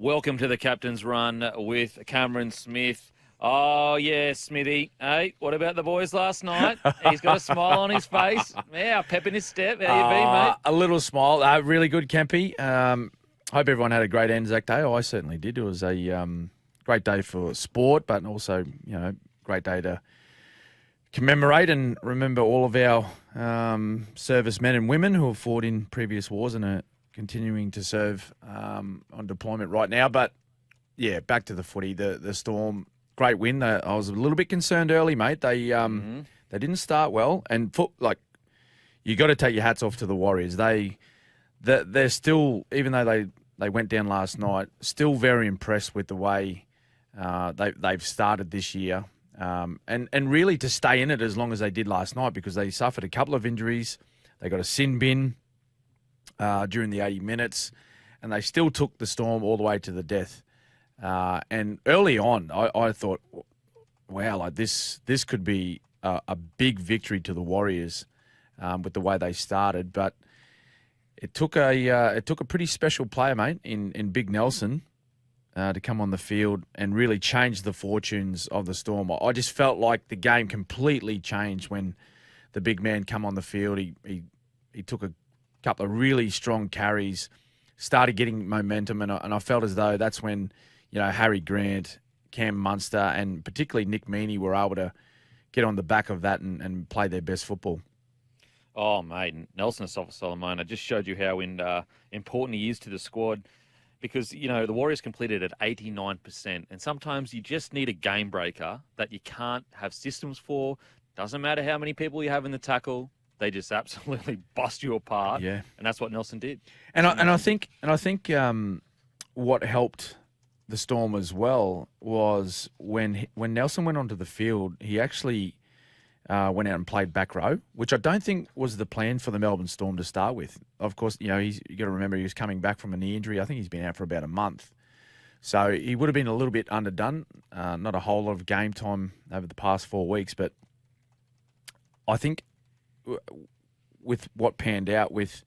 Welcome to the Captain's Run with Cameron Smith. Oh, yeah, Smithy. Hey, what about the boys last night? He's got a smile on his face. Yeah, pep in his step. How you been, mate? A little smile. Really good, Kempy. Hope everyone had a great ANZAC day. I certainly did. It was a great day for sport, but also, great day to commemorate and remember all of our servicemen and women who have fought in previous wars and are continuing to serve on deployment right now. But, yeah, back to the footy. The Storm, great win. I was a little bit concerned early, mate. They didn't start well. And, you got to take your hats off to the Warriors. They're still, even though they went down last night, still very impressed with the way they've started this year. And really to stay in it as long as they did last night, because they suffered a couple of injuries. They got a sin bin during the 80 minutes, and they still took the Storm all the way to the death. And early on, I thought, wow, like this could be a big victory to the Warriors with the way they started. But it took a pretty special player, mate, in Big Nelson to come on the field and really change the fortunes of the Storm. I just felt like the game completely changed when the big man come on the field. He took a couple of really strong carries, started getting momentum, and I felt as though that's when, Harry Grant, Cam Munster, and particularly Nick Meaney were able to get on the back of that and play their best football. Oh, mate, Nelson Asafa-Solomona just showed you how important he is to the squad, because, the Warriors completed at 89%, and sometimes you just need a game breaker that you can't have systems for. Doesn't matter how many people you have in the tackle, they just absolutely bust you apart. Yeah, and that's what Nelson did. And I think what helped the Storm as well was when Nelson went onto the field, he actually went out and played back row, which I don't think was the plan for the Melbourne Storm to start with. Of course, you got to remember he was coming back from a knee injury. I think he's been out for about a month. So he would have been a little bit underdone. Not a whole lot of game time over the past 4 weeks. But I think with what panned out with,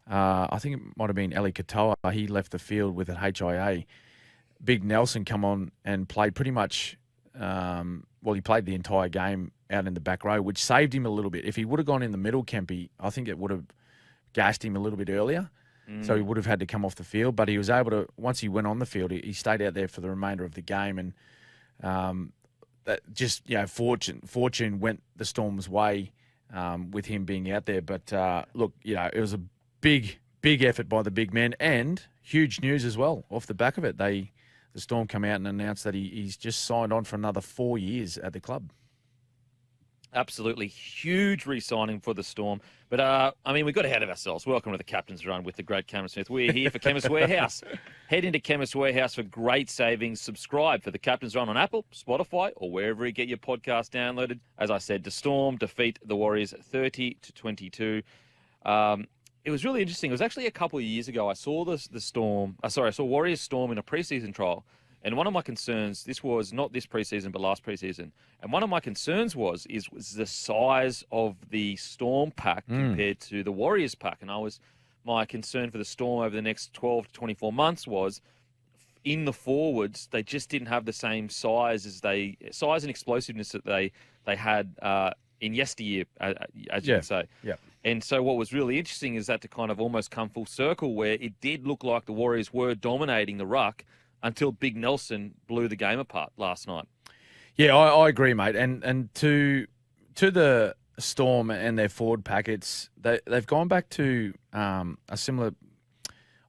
I think it might have been Eli Katoa, he left the field with an HIA. Big Nelson come on and played pretty much, he played the entire game out in the back row, which saved him a little bit. If he would have gone in the middle, Kempy, I think it would have gassed him a little bit earlier. So he would have had to come off the field. But he was able to, once he went on the field, he stayed out there for the remainder of the game. And that just, fortune went the Storm's way with him being out there. But look, it was a big effort by the big men, and huge news as well off the back of it. The Storm come out and announced that he's just signed on for another 4 years at the club. Absolutely huge re-signing for the Storm. But, we got ahead of ourselves. Welcome to the Captain's Run with the great Cameron Smith. We're here for Chemist Warehouse. Head into Chemist Warehouse for great savings. Subscribe for the Captain's Run on Apple, Spotify, or wherever you get your podcast downloaded. As I said, the Storm defeat the Warriors 30-22. It was really interesting. It was actually a couple of years ago I saw I saw Warriors Storm in a preseason trial. And one of my concerns, this was not this preseason, but last preseason. And one of my concerns was the size of the Storm pack compared to the Warriors pack. And my concern for the Storm over the next 12 to 24 months was in the forwards, they just didn't have the same size and explosiveness that they had in yesteryear, as you can say. Yeah. And so what was really interesting is that to kind of almost come full circle, where it did look like the Warriors were dominating the ruck until Big Nelson blew the game apart last night. Yeah, I agree, mate. And to the Storm and their forward packets, they've gone back to a similar,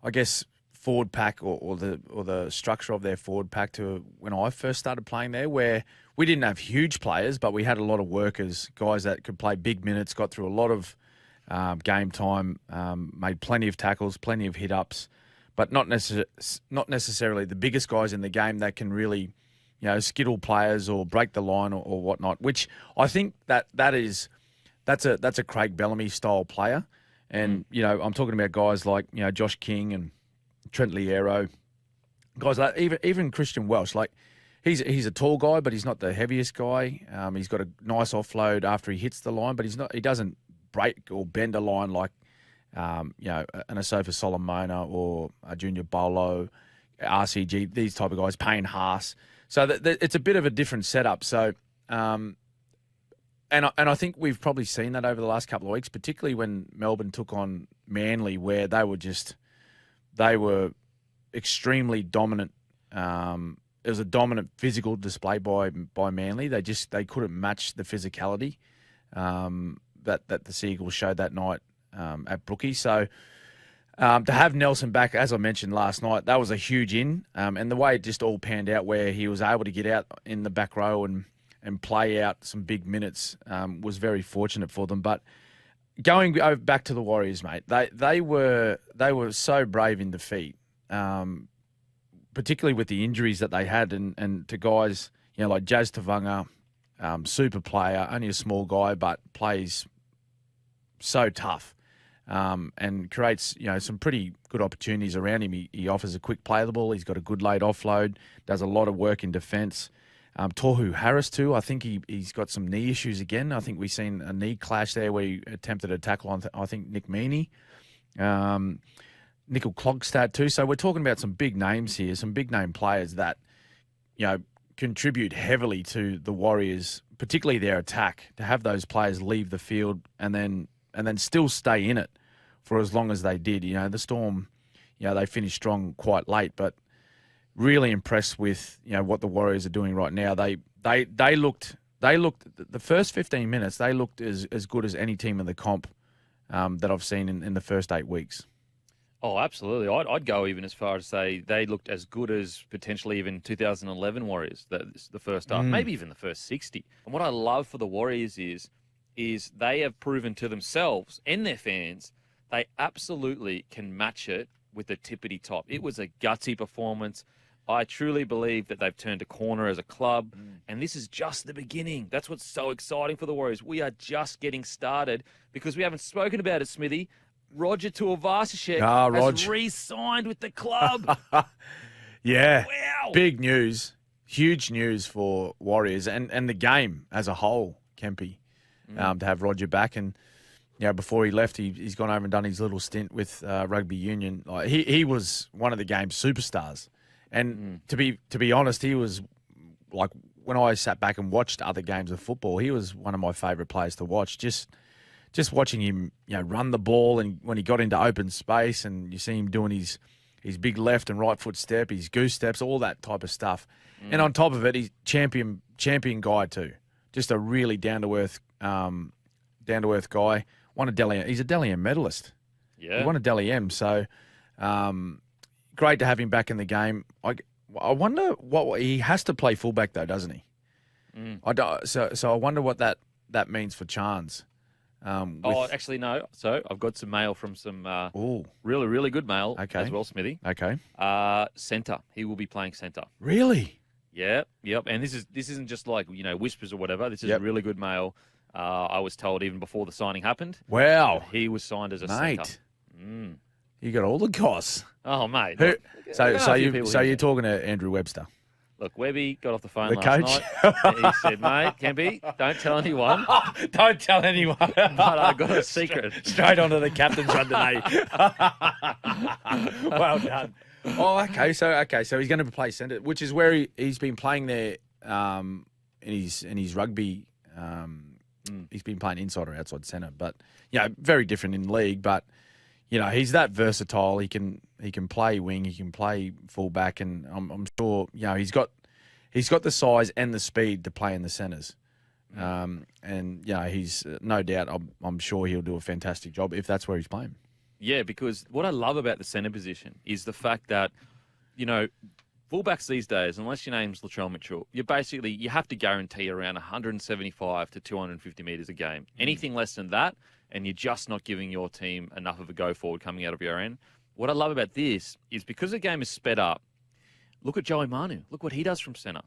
I guess, forward pack or the structure of their forward pack to when I first started playing there, where we didn't have huge players, but we had a lot of workers, guys that could play big minutes, got through a lot of game time, made plenty of tackles, plenty of hit-ups, but not necessarily the biggest guys in the game that can really, skittle players or break the line or whatnot, which I think that's a Craig Bellamy style player. And, I'm talking about guys like, Josh King and Trent Liero, guys like even Christian Welsh. Like, he's a tall guy, but he's not the heaviest guy. He's got a nice offload after he hits the line, but he doesn't break or bend a line like, an Asafa Solomona or a Junior Bolo, RCG, these type of guys, Payne Haas. So it's a bit of a different setup. So, and I think we've probably seen that over the last couple of weeks, particularly when Melbourne took on Manly, where they were extremely dominant. It was a dominant physical display by Manly. They couldn't match the physicality that the Seagulls showed that night at Brookie. So to have Nelson back, as I mentioned last night, that was a huge in. And the way it just all panned out, where he was able to get out in the back row and play out some big minutes, was very fortunate for them. But going back to the Warriors, mate, they were so brave in defeat, particularly with the injuries that they had, and to guys, like Jazz Tavanga, super player, only a small guy, but plays so tough, and creates, some pretty good opportunities around him. He offers a quick play of the ball. He's got a good late offload, does a lot of work in defence. Tohu Harris too, I think he's got some knee issues again. I think we've seen a knee clash there where he attempted a tackle on, I think, Nick Meaney. Nickel Klogstad too. So we're talking about some big names here, some big name players that, contribute heavily to the Warriors, particularly their attack, to have those players leave the field and then still stay in it for as long as they did. The Storm, they finished strong quite late, but really impressed with, what the Warriors are doing right now. They looked the first 15 minutes, they looked as good as any team in the comp that I've seen in the first 8 weeks. Oh, absolutely. I'd go even as far as say they looked as good as potentially even 2011 Warriors, the first half, maybe even the first 60. And what I love for the Warriors is they have proven to themselves and their fans they absolutely can match it with the tippity top. It was a gutsy performance. I truly believe that they've turned a corner as a club, and this is just the beginning. That's what's so exciting for the Warriors. We are just getting started because we haven't spoken about it, Smithy. Roger Tuivasa-Sheck has re-signed with the club. Yeah. Wow. Big news. Huge news for Warriors and the game as a whole, Kempy, to have Roger back. And before he left, he's gone over and done his little stint with rugby union. He was one of the game's superstars. And to be honest, he was like, when I sat back and watched other games of football, he was one of my favourite players to watch. Just watching him, run the ball, and when he got into open space, and you see him doing his big left and right foot step, his goose steps, all that type of stuff. And on top of it, he's champion guy too. Just a really down to earth guy. He's a Dally M medalist. Yeah, he won a Dally M. So great to have him back in the game. I wonder what he has to play fullback though, doesn't he? So I wonder what that means for Chance. Actually, no. So I've got some mail from some really, really good mail as well, Smithy. Okay. Centre. He will be playing centre. Really? Yeah. Yep. And this isn't just like, whispers or whatever. This is really good mail. I was told even before the signing happened. Wow. He was signed as a centre. Mate. You got all the goss. Oh, mate. So you're talking to Andrew Webster. Look, Webby got off the phone last night. He said, mate, Kempy, don't tell anyone. Don't tell anyone. But I got a secret. Straight onto the captain's run today. Well done. Oh, okay. So he's going to play centre, which is where he's been playing there in his rugby. He's been playing inside or outside centre, but very different in league. But he's that versatile. He can play wing. He can play fullback, and I'm sure he's got the size and the speed to play in the centres. And he's no doubt. I'm sure he'll do a fantastic job if that's where he's playing. Yeah, because what I love about the centre position is the fact that fullbacks these days, unless your name's Latrell Mitchell, you have to guarantee around 175 to 250 metres a game. Anything less than that, and you're just not giving your team enough of a go forward coming out of your end. What I love about this is because the game is sped up, look at Joey Manu. Look what he does from centre.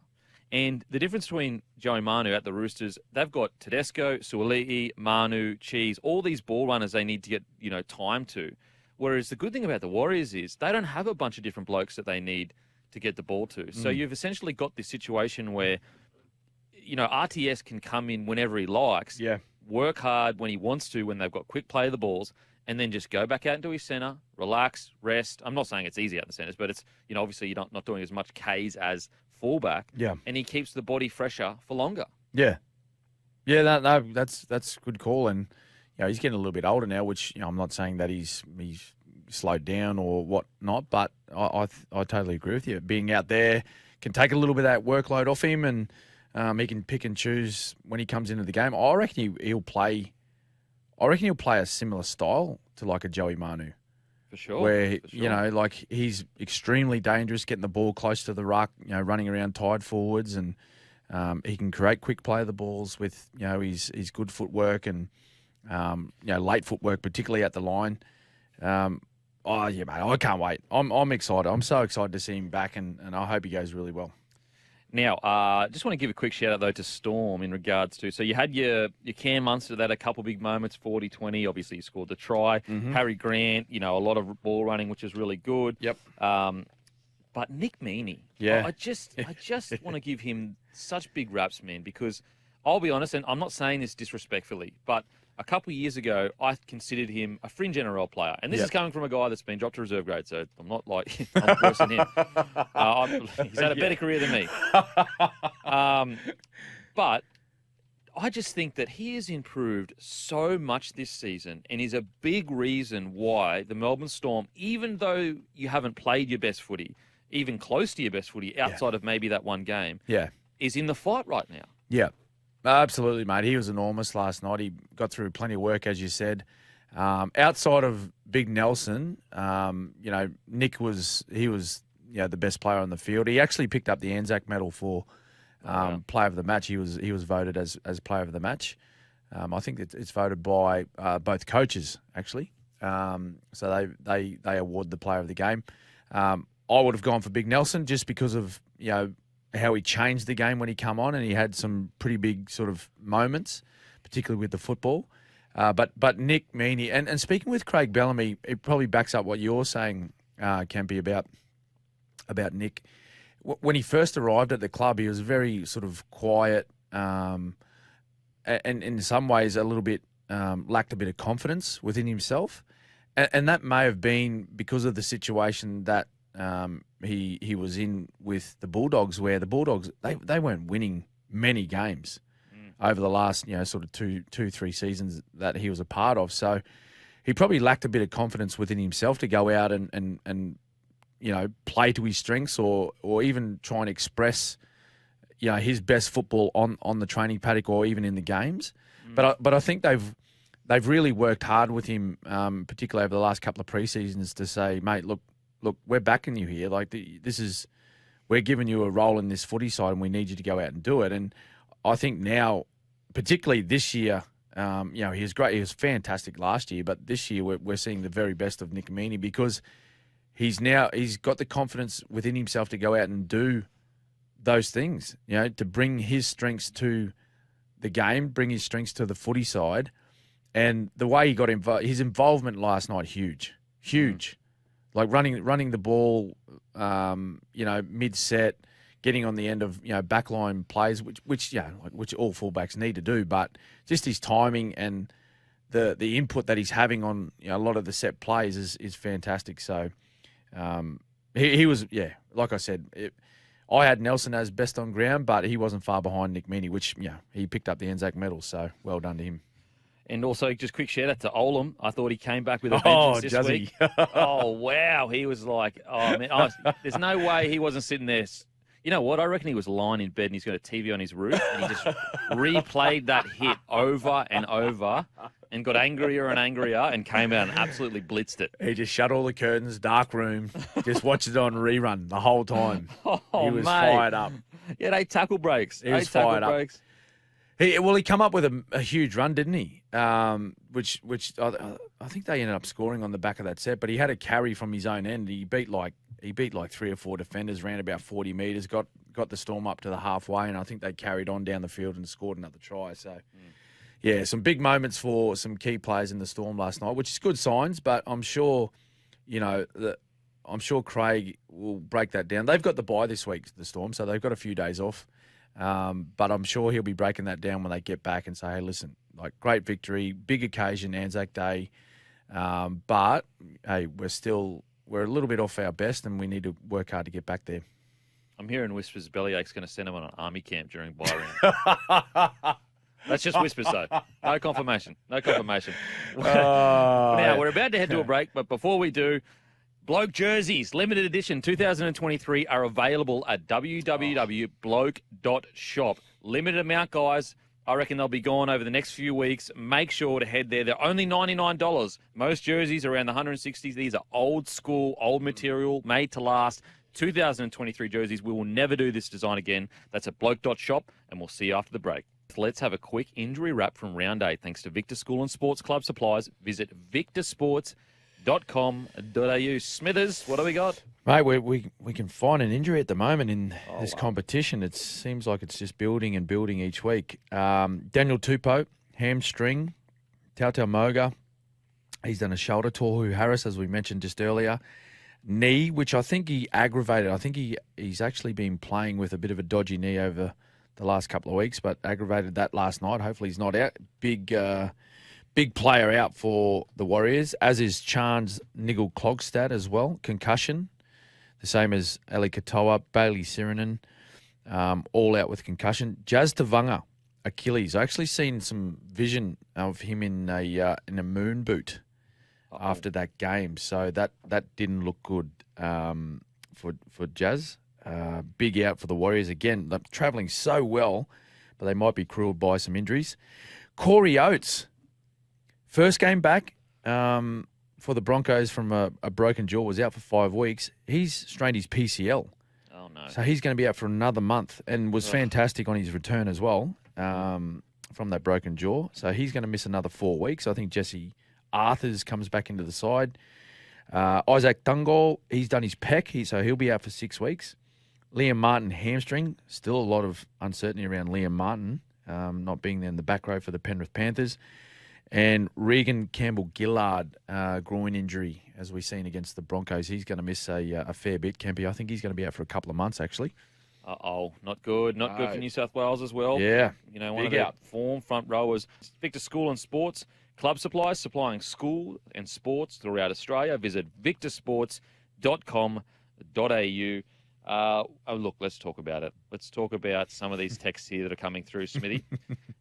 And the difference between Joey Manu at the Roosters, they've got Tedesco, Suoli'i, Manu, Cheese, all these ball runners they need to get, time to. Whereas the good thing about the Warriors is they don't have a bunch of different blokes that they need to get the ball to. So you've essentially got this situation where, RTS can come in whenever he likes. Yeah. Work hard when he wants to, when they've got quick play of the balls, and then just go back out into his centre, relax, rest. I'm not saying it's easy out in the centres, but it's, obviously you're not doing as much Ks as fullback. Yeah. And he keeps the body fresher for longer. Yeah. Yeah, no, that's a good call. And, he's getting a little bit older now, which, I'm not saying that he's slowed down or whatnot, but I totally agree with you. Being out there can take a little bit of that workload off him, and he can pick and choose when he comes into the game. I reckon he'll play a similar style to like a Joey Manu. For sure. Where, like he's extremely dangerous, getting the ball close to the ruck, running around tied forwards, and he can create quick play of the balls with, his good footwork and, late footwork, particularly at the line. Oh, yeah, mate, I can't wait. I'm excited. I'm so excited to see him back, and I hope he goes really well. Now, just want to give a quick shout-out, though, to Storm in regards to... So you had your Cam Munster that had a couple big moments, 40-20. Obviously, he scored the try. Mm-hmm. Harry Grant, a lot of ball running, which is really good. Yep. But Nick Meaney, yeah. I just want to give him such big raps, man, because I'll be honest, and I'm not saying this disrespectfully, but a couple of years ago, I considered him a fringe NRL player. And this is coming from a guy that's been dropped to reserve grade, so I'm not like I'm worse than him. He's had a better career than me. But I just think that he has improved so much this season and is a big reason why the Melbourne Storm, even though you haven't played your best footy, even close to your best footy outside of maybe that one game, is in the fight right now. Yeah. Absolutely, mate. He was enormous last night. He got through plenty of work, as you said. Outside of Big Nelson, Nick was the best player on the field. He actually picked up the ANZAC medal for player of the match. He was voted as player of the match. I think it's voted by both coaches actually. So they award the player of the game. I would have gone for Big Nelson just because of how he changed the game when he come on, and he had some pretty big sort of moments, particularly with the football. But Nick Meaney, and speaking with Craig Bellamy, it probably backs up what you're saying, Campy, about Nick. When he first arrived at the club, he was very sort of quiet, and in some ways a little bit lacked a bit of confidence within himself, and that may have been because of the situation that he was in with the Bulldogs, where the Bulldogs they weren't winning many games over the last sort of two, 3 seasons that he was a part of. So he probably lacked a bit of confidence within himself to go out and play to his strengths, or even try and express his best football on the training paddock or even in the games. But I think they've really worked hard with him, particularly over the last couple of pre-seasons, to say, mate, look, we're backing you here. Like we're giving you a role in this footy side, and we need you to go out and do it. And I think now, particularly this year, he was great. He was fantastic last year, but this year we're seeing the very best of Nick Meaney, because he's got the confidence within himself to go out and do those things. To bring his strengths to the game, bring his strengths to the footy side, and the way he got involved, his involvement last night, huge. Like running the ball, mid-set, getting on the end of backline plays, which all fullbacks need to do. But just his timing and the input that he's having on a lot of the set plays is fantastic. So he was, like I said, I had Nelson as best on ground, but he wasn't far behind Nick Meaney, which he picked up the ANZAC medal. So well done to him. And also, just quick shout out to Olam. I thought he came back with a vengeance this week. Oh, wow. He was like, man, there's no way he wasn't sitting there. You know what? I reckon he was lying in bed and he's got a TV on his roof, and he just replayed that hit over and over and got angrier and angrier and came out and absolutely blitzed it. He just shut all the curtains, dark room, just watched it on rerun the whole time. He was fired up. Yeah, 8 tackle breaks. He was fired up. He come up with a huge run, didn't he? Which I think they ended up scoring on the back of that set. But he had a carry from his own end. He beat like 3 or 4 defenders, ran about 40 metres, got the Storm up to the halfway, and I think they carried on down the field and scored another try. So, some big moments for some key players in the Storm last night, which is good signs. But I'm sure, Craig will break that down. They've got the bye this week, the Storm, so they've got a few days off. But I'm sure he'll be breaking that down when they get back and say, hey, listen, like, great victory, big occasion, ANZAC Day. But hey, we're a little bit off our best, and we need to work hard to get back there. I'm hearing whispers Bellyache's going to send him on an army camp during bye round. That's just whispers, though. No confirmation. No confirmation. Now, we're about to head to a break, but before we do, Bloke jerseys, limited edition 2023, are available at www.bloke.shop. Limited amount, guys. I reckon they'll be gone over the next few weeks. Make sure to head there. They're only $99. Most jerseys are around the 160s. These are old school, old material, made to last. 2023 jerseys. We will never do this design again. That's at bloke.shop, and we'll see you after the break. Let's have a quick injury wrap from round 8. Thanks to Victor School and Sports Club Supplies. Visit victorsports.com.au. Smithers, what do we got? Mate, we can find an injury at the moment in this competition. It seems like it's just building and building each week. Daniel Tupou, hamstring. Tautau Moga, he's done a shoulder. Tohu Harris, as we mentioned just earlier. Knee, which I think he aggravated. I think he's actually been playing with a bit of a dodgy knee over the last couple of weeks, but aggravated that last night. Hopefully he's not out. Big player out for the Warriors, as is Chance Nigel-Klogstad as well. Concussion, the same as Eli Katoa, Bailey Sirenen, all out with concussion. Jazz Tavanga, Achilles. I actually seen some vision of him in a moon boot after that game, so that didn't look good for Jazz. Big out for the Warriors again. They're travelling so well, but they might be crippled by some injuries. Corey Oates, first game back for the Broncos from a broken jaw, was out for 5 weeks. He's strained his PCL. Oh, no. So he's going to be out for another month, and was fantastic on his return as well from that broken jaw. So he's going to miss another 4 weeks. I think Jesse Arthurs comes back into the side. Isaac Dungall, he's done his pec, so he'll be out for 6 weeks. Liam Martin, hamstring. Still a lot of uncertainty around Liam Martin not being there in the back row for the Penrith Panthers. And Regan Campbell-Gillard, groin injury, as we've seen against the Broncos. He's going to miss a fair bit, Kempy. I think he's going to be out for a couple of months, actually. Not good. Not good for New South Wales as well. Yeah. You know, one of their form front rowers. Victor School and Sports Club Supplies, supplying school and sports throughout Australia. Visit victorsports.com.au. Look, let's talk about it. Let's talk about some of these texts here that are coming through, Smithy.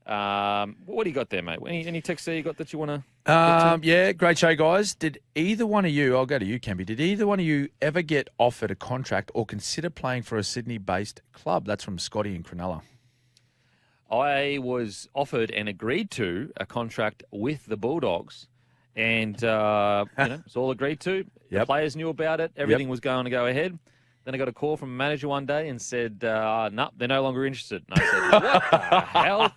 What do you got there, mate? Any texts there you got that you want to? Yeah, great show, guys. Did either one of you, I'll go to you, Campy, did either one of you ever get offered a contract or consider playing for a Sydney-based club? That's from Scotty and Cronulla. I was offered and agreed to a contract with the Bulldogs, and it's all agreed to. Yep. The players knew about it. Everything was going to go ahead. Then I got a call from a manager one day and said, no, they're no longer interested. And I said, what the hell?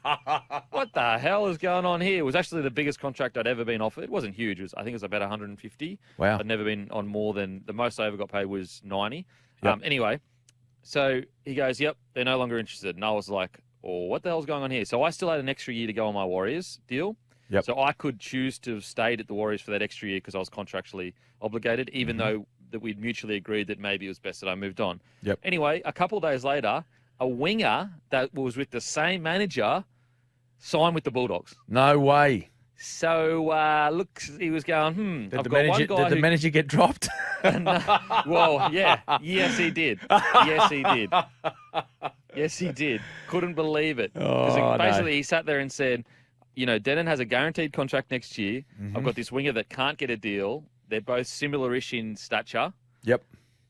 What the hell is going on here? It was actually the biggest contract I'd ever been offered. It wasn't huge. I think it was about 150. Wow. I'd never been on more than, the most I ever got paid was 90. Yep. Anyway, so he goes, yep, they're no longer interested. And I was like, oh, what the hell's going on here? So I still had an extra year to go on my Warriors deal. Yep. So I could choose to have stayed at the Warriors for that extra year because I was contractually obligated, even though that we'd mutually agreed that maybe it was best that I moved on. Yep. Anyway, a couple of days later, a winger that was with the same manager signed with the Bulldogs. No way. So, look, he was going, Did the manager get dropped? Well, yeah. Yes, he did. Yes, he did. Yes, he did. Couldn't believe it. Basically, he sat there and said, Denon has a guaranteed contract next year. I've got this winger that can't get a deal. They're both similar-ish in stature. Yep.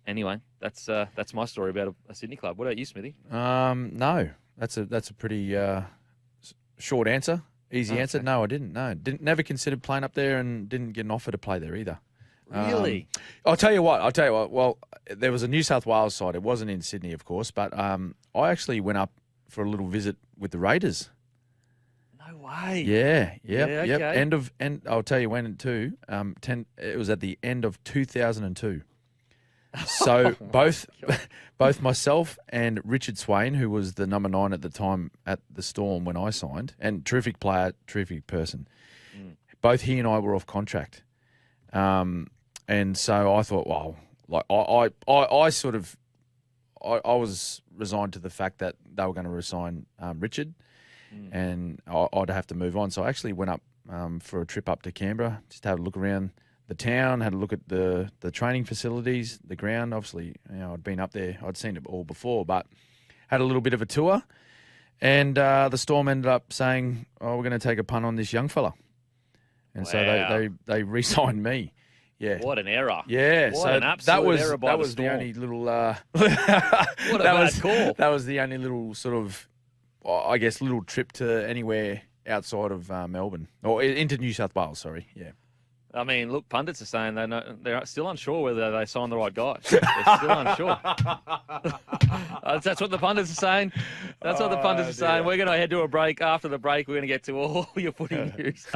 Anyway, that's my story about a Sydney club. What about you, Smithy? No. That's a pretty short answer. Easy answer. No, I didn't. No, never considered playing up there, and didn't get an offer to play there either. Really? I'll tell you what. Well, there was a New South Wales side. It wasn't in Sydney, of course, but I actually went up for a little visit with the Raiders. No way. Yeah. Yep. Okay. End. I'll tell you when too. It was at the end of 2002. So both myself and Richard Swain, who was the number 9 at the time at the Storm when I signed, and terrific player, terrific person, both he and I were off contract. And so I thought, well, like I was resigned to the fact that they were going to resign Richard, and I'd have to move on. So I actually went up for a trip up to Canberra. Just had a look around the town, had a look at the training facilities, the ground. Obviously, I'd been up there. I'd seen it all before, but had a little bit of a tour. And the Storm ended up saying, we're going to take a punt on this young fella. And so they re-signed me. Yeah. What an error. Yeah. What an absolute error by the Storm. The only little... What a bad call. That was the only little sort of, I guess, little trip to anywhere outside of Melbourne. Or into New South Wales, sorry. Yeah. I mean, look, pundits are saying they're still unsure whether they signed the right guy. They're still unsure. That's what the pundits are saying. That's what the pundits are saying. We're going to head to a break. After the break, we're going to get to all your footy news.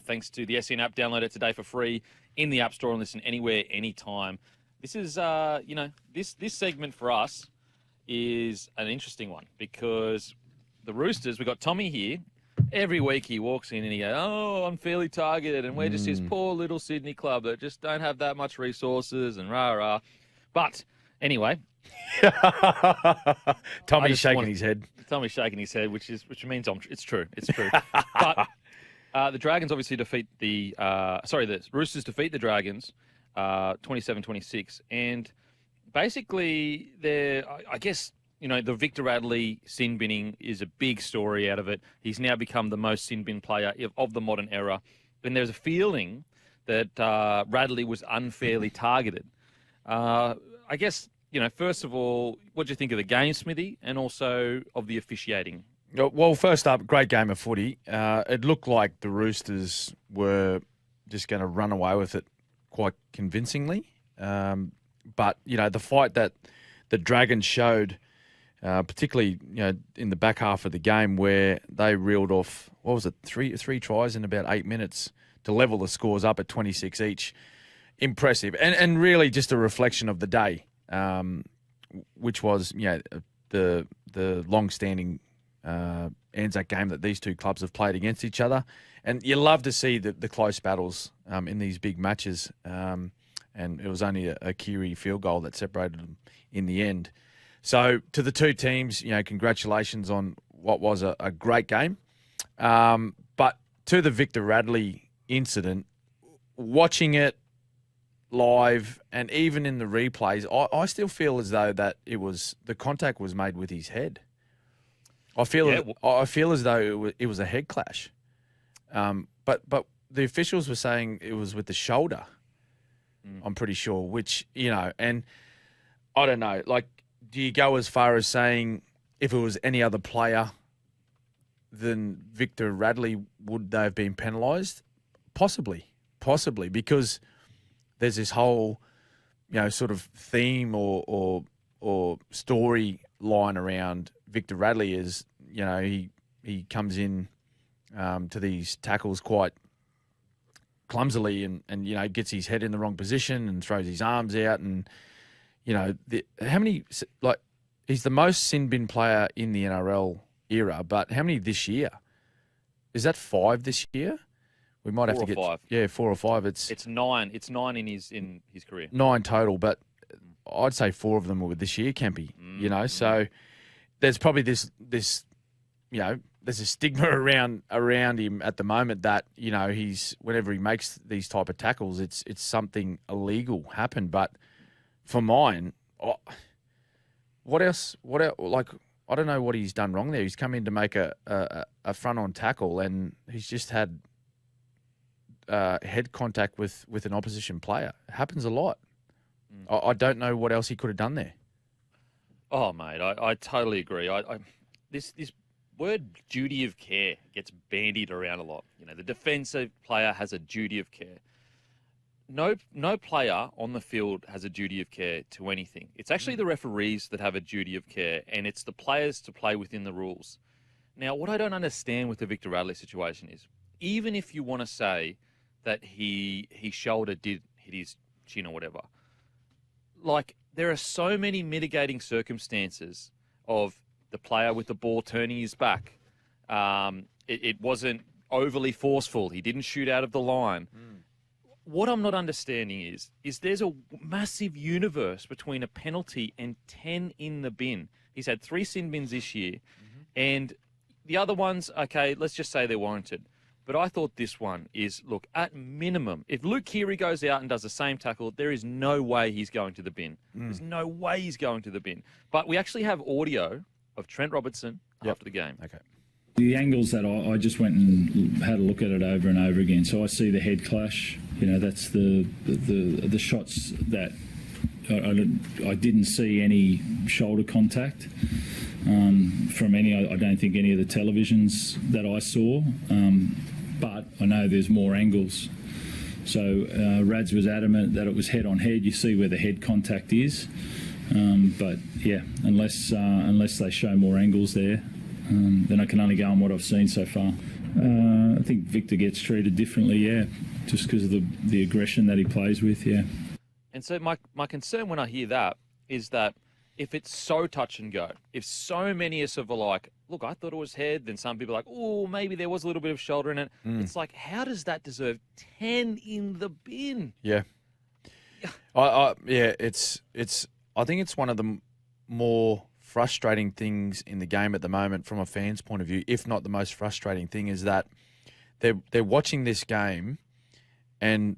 Thanks to the SEN app. Download it today for free in the App Store and listen anywhere, anytime. This is, this segment for us is an interesting one because the Roosters, we've got Tommy here. Every week he walks in and he goes, unfairly targeted, and we're just this poor little Sydney club that just don't have that much resources and rah-rah. But anyway. Tommy's shaking his head. Tommy's shaking his head, which means it's true. It's true. But the Dragons obviously defeat the Roosters defeat the Dragons 27-26. And basically, I guess, the Victor Radley sin binning is a big story out of it. He's now become the most sin bin player of the modern era. And there's a feeling that Radley was unfairly targeted. I guess, first of all, what do you think of the game, Smithy, and also of the officiating? Well, first up, great game of footy. It looked like the Roosters were just going to run away with it quite convincingly. But, the fight that the Dragons showed, particularly in the back half of the game where they reeled off, what was it, three tries in about 8 minutes to level the scores up at 26 each. Impressive. And really just a reflection of the day, which was the long-standing ANZAC game that these two clubs have played against each other. And you love to see the close battles in these big matches. And it was only a Kiri field goal that separated them in the end. So to the two teams, congratulations on what was a great game. But to the Victor Radley incident, watching it live and even in the replays, I still feel as though that the contact was made with his head. I feel as though it was a head clash. But the officials were saying it was with the shoulder. I'm pretty sure, which, and I don't know, do you go as far as saying if it was any other player than Victor Radley, would they have been penalised? Possibly, because there's this whole, sort of theme or story line around Victor Radley is, he comes in to these tackles quite clumsily and gets his head in the wrong position and throws his arms out and, how many, he's the most sin bin player in the NRL era, but how many this year? Is that 5 this year? We might have to get 5. Yeah, 4 or 5. It's 9. It's 9 in his career. 9 total, but I'd say 4 of them were this year, Kempy. So there's probably this there's a stigma around him at the moment that he's whenever he makes these type of tackles, it's something illegal happened. But for mine, what else? I don't know what he's done wrong there. He's come in to make a front on tackle and he's just had head contact with an opposition player. It happens a lot. I don't know what else he could have done there. Oh, mate, I totally agree. This word duty of care gets bandied around a lot. The defensive player has a duty of care. No player on the field has a duty of care to anything. It's actually the referees that have a duty of care, and it's the players to play within the rules. Now, what I don't understand with the Victor Radley situation is, even if you want to say that his shoulder did hit his chin or whatever, there are so many mitigating circumstances of the player with the ball turning his back. It wasn't overly forceful. He didn't shoot out of the line. What I'm not understanding is there's a massive universe between a penalty and 10 in the bin. He's had 3 sin bins this year, and the other ones, okay, let's just say they're warranted. But I thought this one is, look, at minimum, if Luke Keary goes out and does the same tackle, there is no way he's going to the bin. There's no way he's going to the bin. But we actually have audio of Trent Robertson after the game. Okay. The angles that I just went and had a look at it over and over again. So I see the head clash. That's the shots that I didn't see any shoulder contact from any. I don't think any of the televisions that I saw. But I know there's more angles. So Rads was adamant that it was head on head. You see where the head contact is. But yeah, unless they show more angles there, then I can only go on what I've seen so far. I think Victor gets treated differently, yeah, just because of the aggression that he plays with, yeah. And so my concern when I hear that is that if it's so touch and go, if so many are sort of like, look, I thought it was head, then some people are like, oh, maybe there was a little bit of shoulder in it. It's like, how does that deserve 10 in the bin? Yeah. I think it's one of the more frustrating things in the game at the moment from a fan's point of view, if not the most frustrating thing, is that they're watching this game and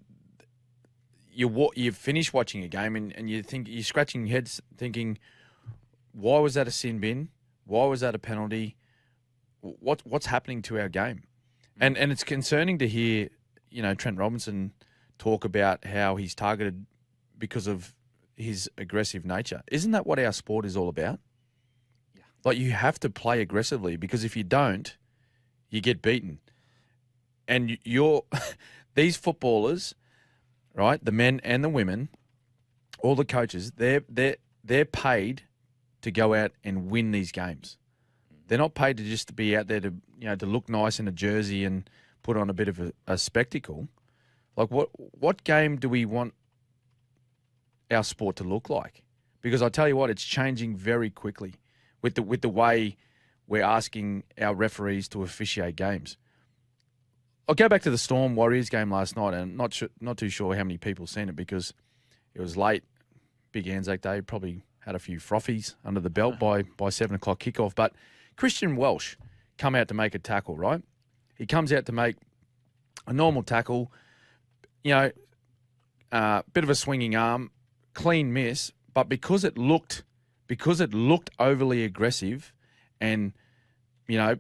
you finish watching a game and you're scratching your heads thinking, why was that a sin bin? Why was that a penalty? What's happening to our game? And it's concerning to hear, Trent Robinson talk about how he's targeted because of his aggressive nature. Isn't that what our sport is all about? Yeah. Like, you have to play aggressively, because if you don't, you get beaten. And these footballers, right, the men and the women, all the coaches, they're paid to go out and win these games. They're not paid to just be out there to look nice in a jersey and put on a bit of a spectacle. Like, what game do we want our sport to look like? Because I tell you what, it's changing very quickly with the way we're asking our referees to officiate games. I'll go back to the Storm Warriors game last night, and not too sure how many people seen it because it was late, big ANZAC Day, probably had a few frothies under the belt by 7 o'clock kickoff. But Christian Welsh come out to make a tackle, right? He comes out to make a normal tackle, bit of a swinging arm, clean miss, but because it looked overly aggressive, and I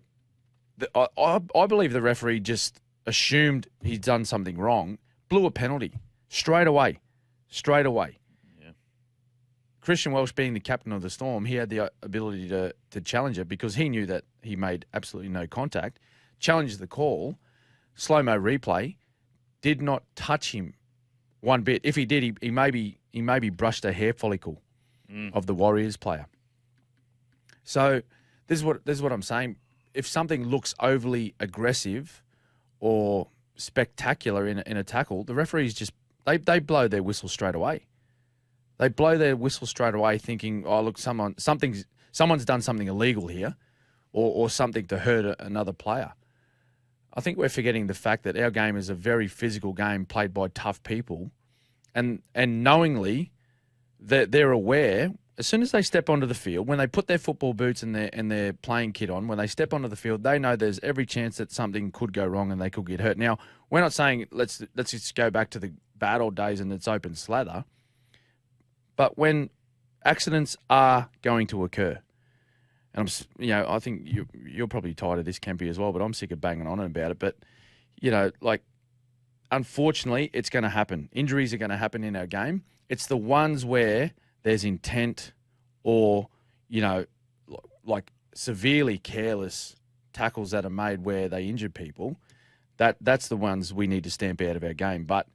believe the referee just assumed he'd done something wrong, blew a penalty straight away. Yeah. Christian Welsh, being the captain of the Storm, he had the ability to challenge it because he knew that he made absolutely no contact. Challenged the call, slow-mo replay, did not touch him one bit. If he did, he maybe brushed a hair follicle of the Warriors player. So this is what I'm saying. If something looks overly aggressive or spectacular in a tackle, the referees just they blow their whistle straight away. They blow their whistle straight away, thinking, "Oh, look, someone's done something illegal here, or something to hurt another player." I think we're forgetting the fact that our game is a very physical game played by tough people, and knowingly they're aware. As soon as they step onto the field, when they put their football boots and their playing kit on, when they step onto the field, they know there's every chance that something could go wrong and they could get hurt. Now, we're not saying let's just go back to the bad old days and it's open slather, but when accidents are going to occur, and I think you're probably tired of this, Kempy, as well, but I'm sick of banging on about it. But unfortunately, it's going to happen. Injuries are going to happen in our game. It's the ones where there's intent or, like severely careless tackles that are made where they injure people. That's the ones we need to stamp out of our game. But,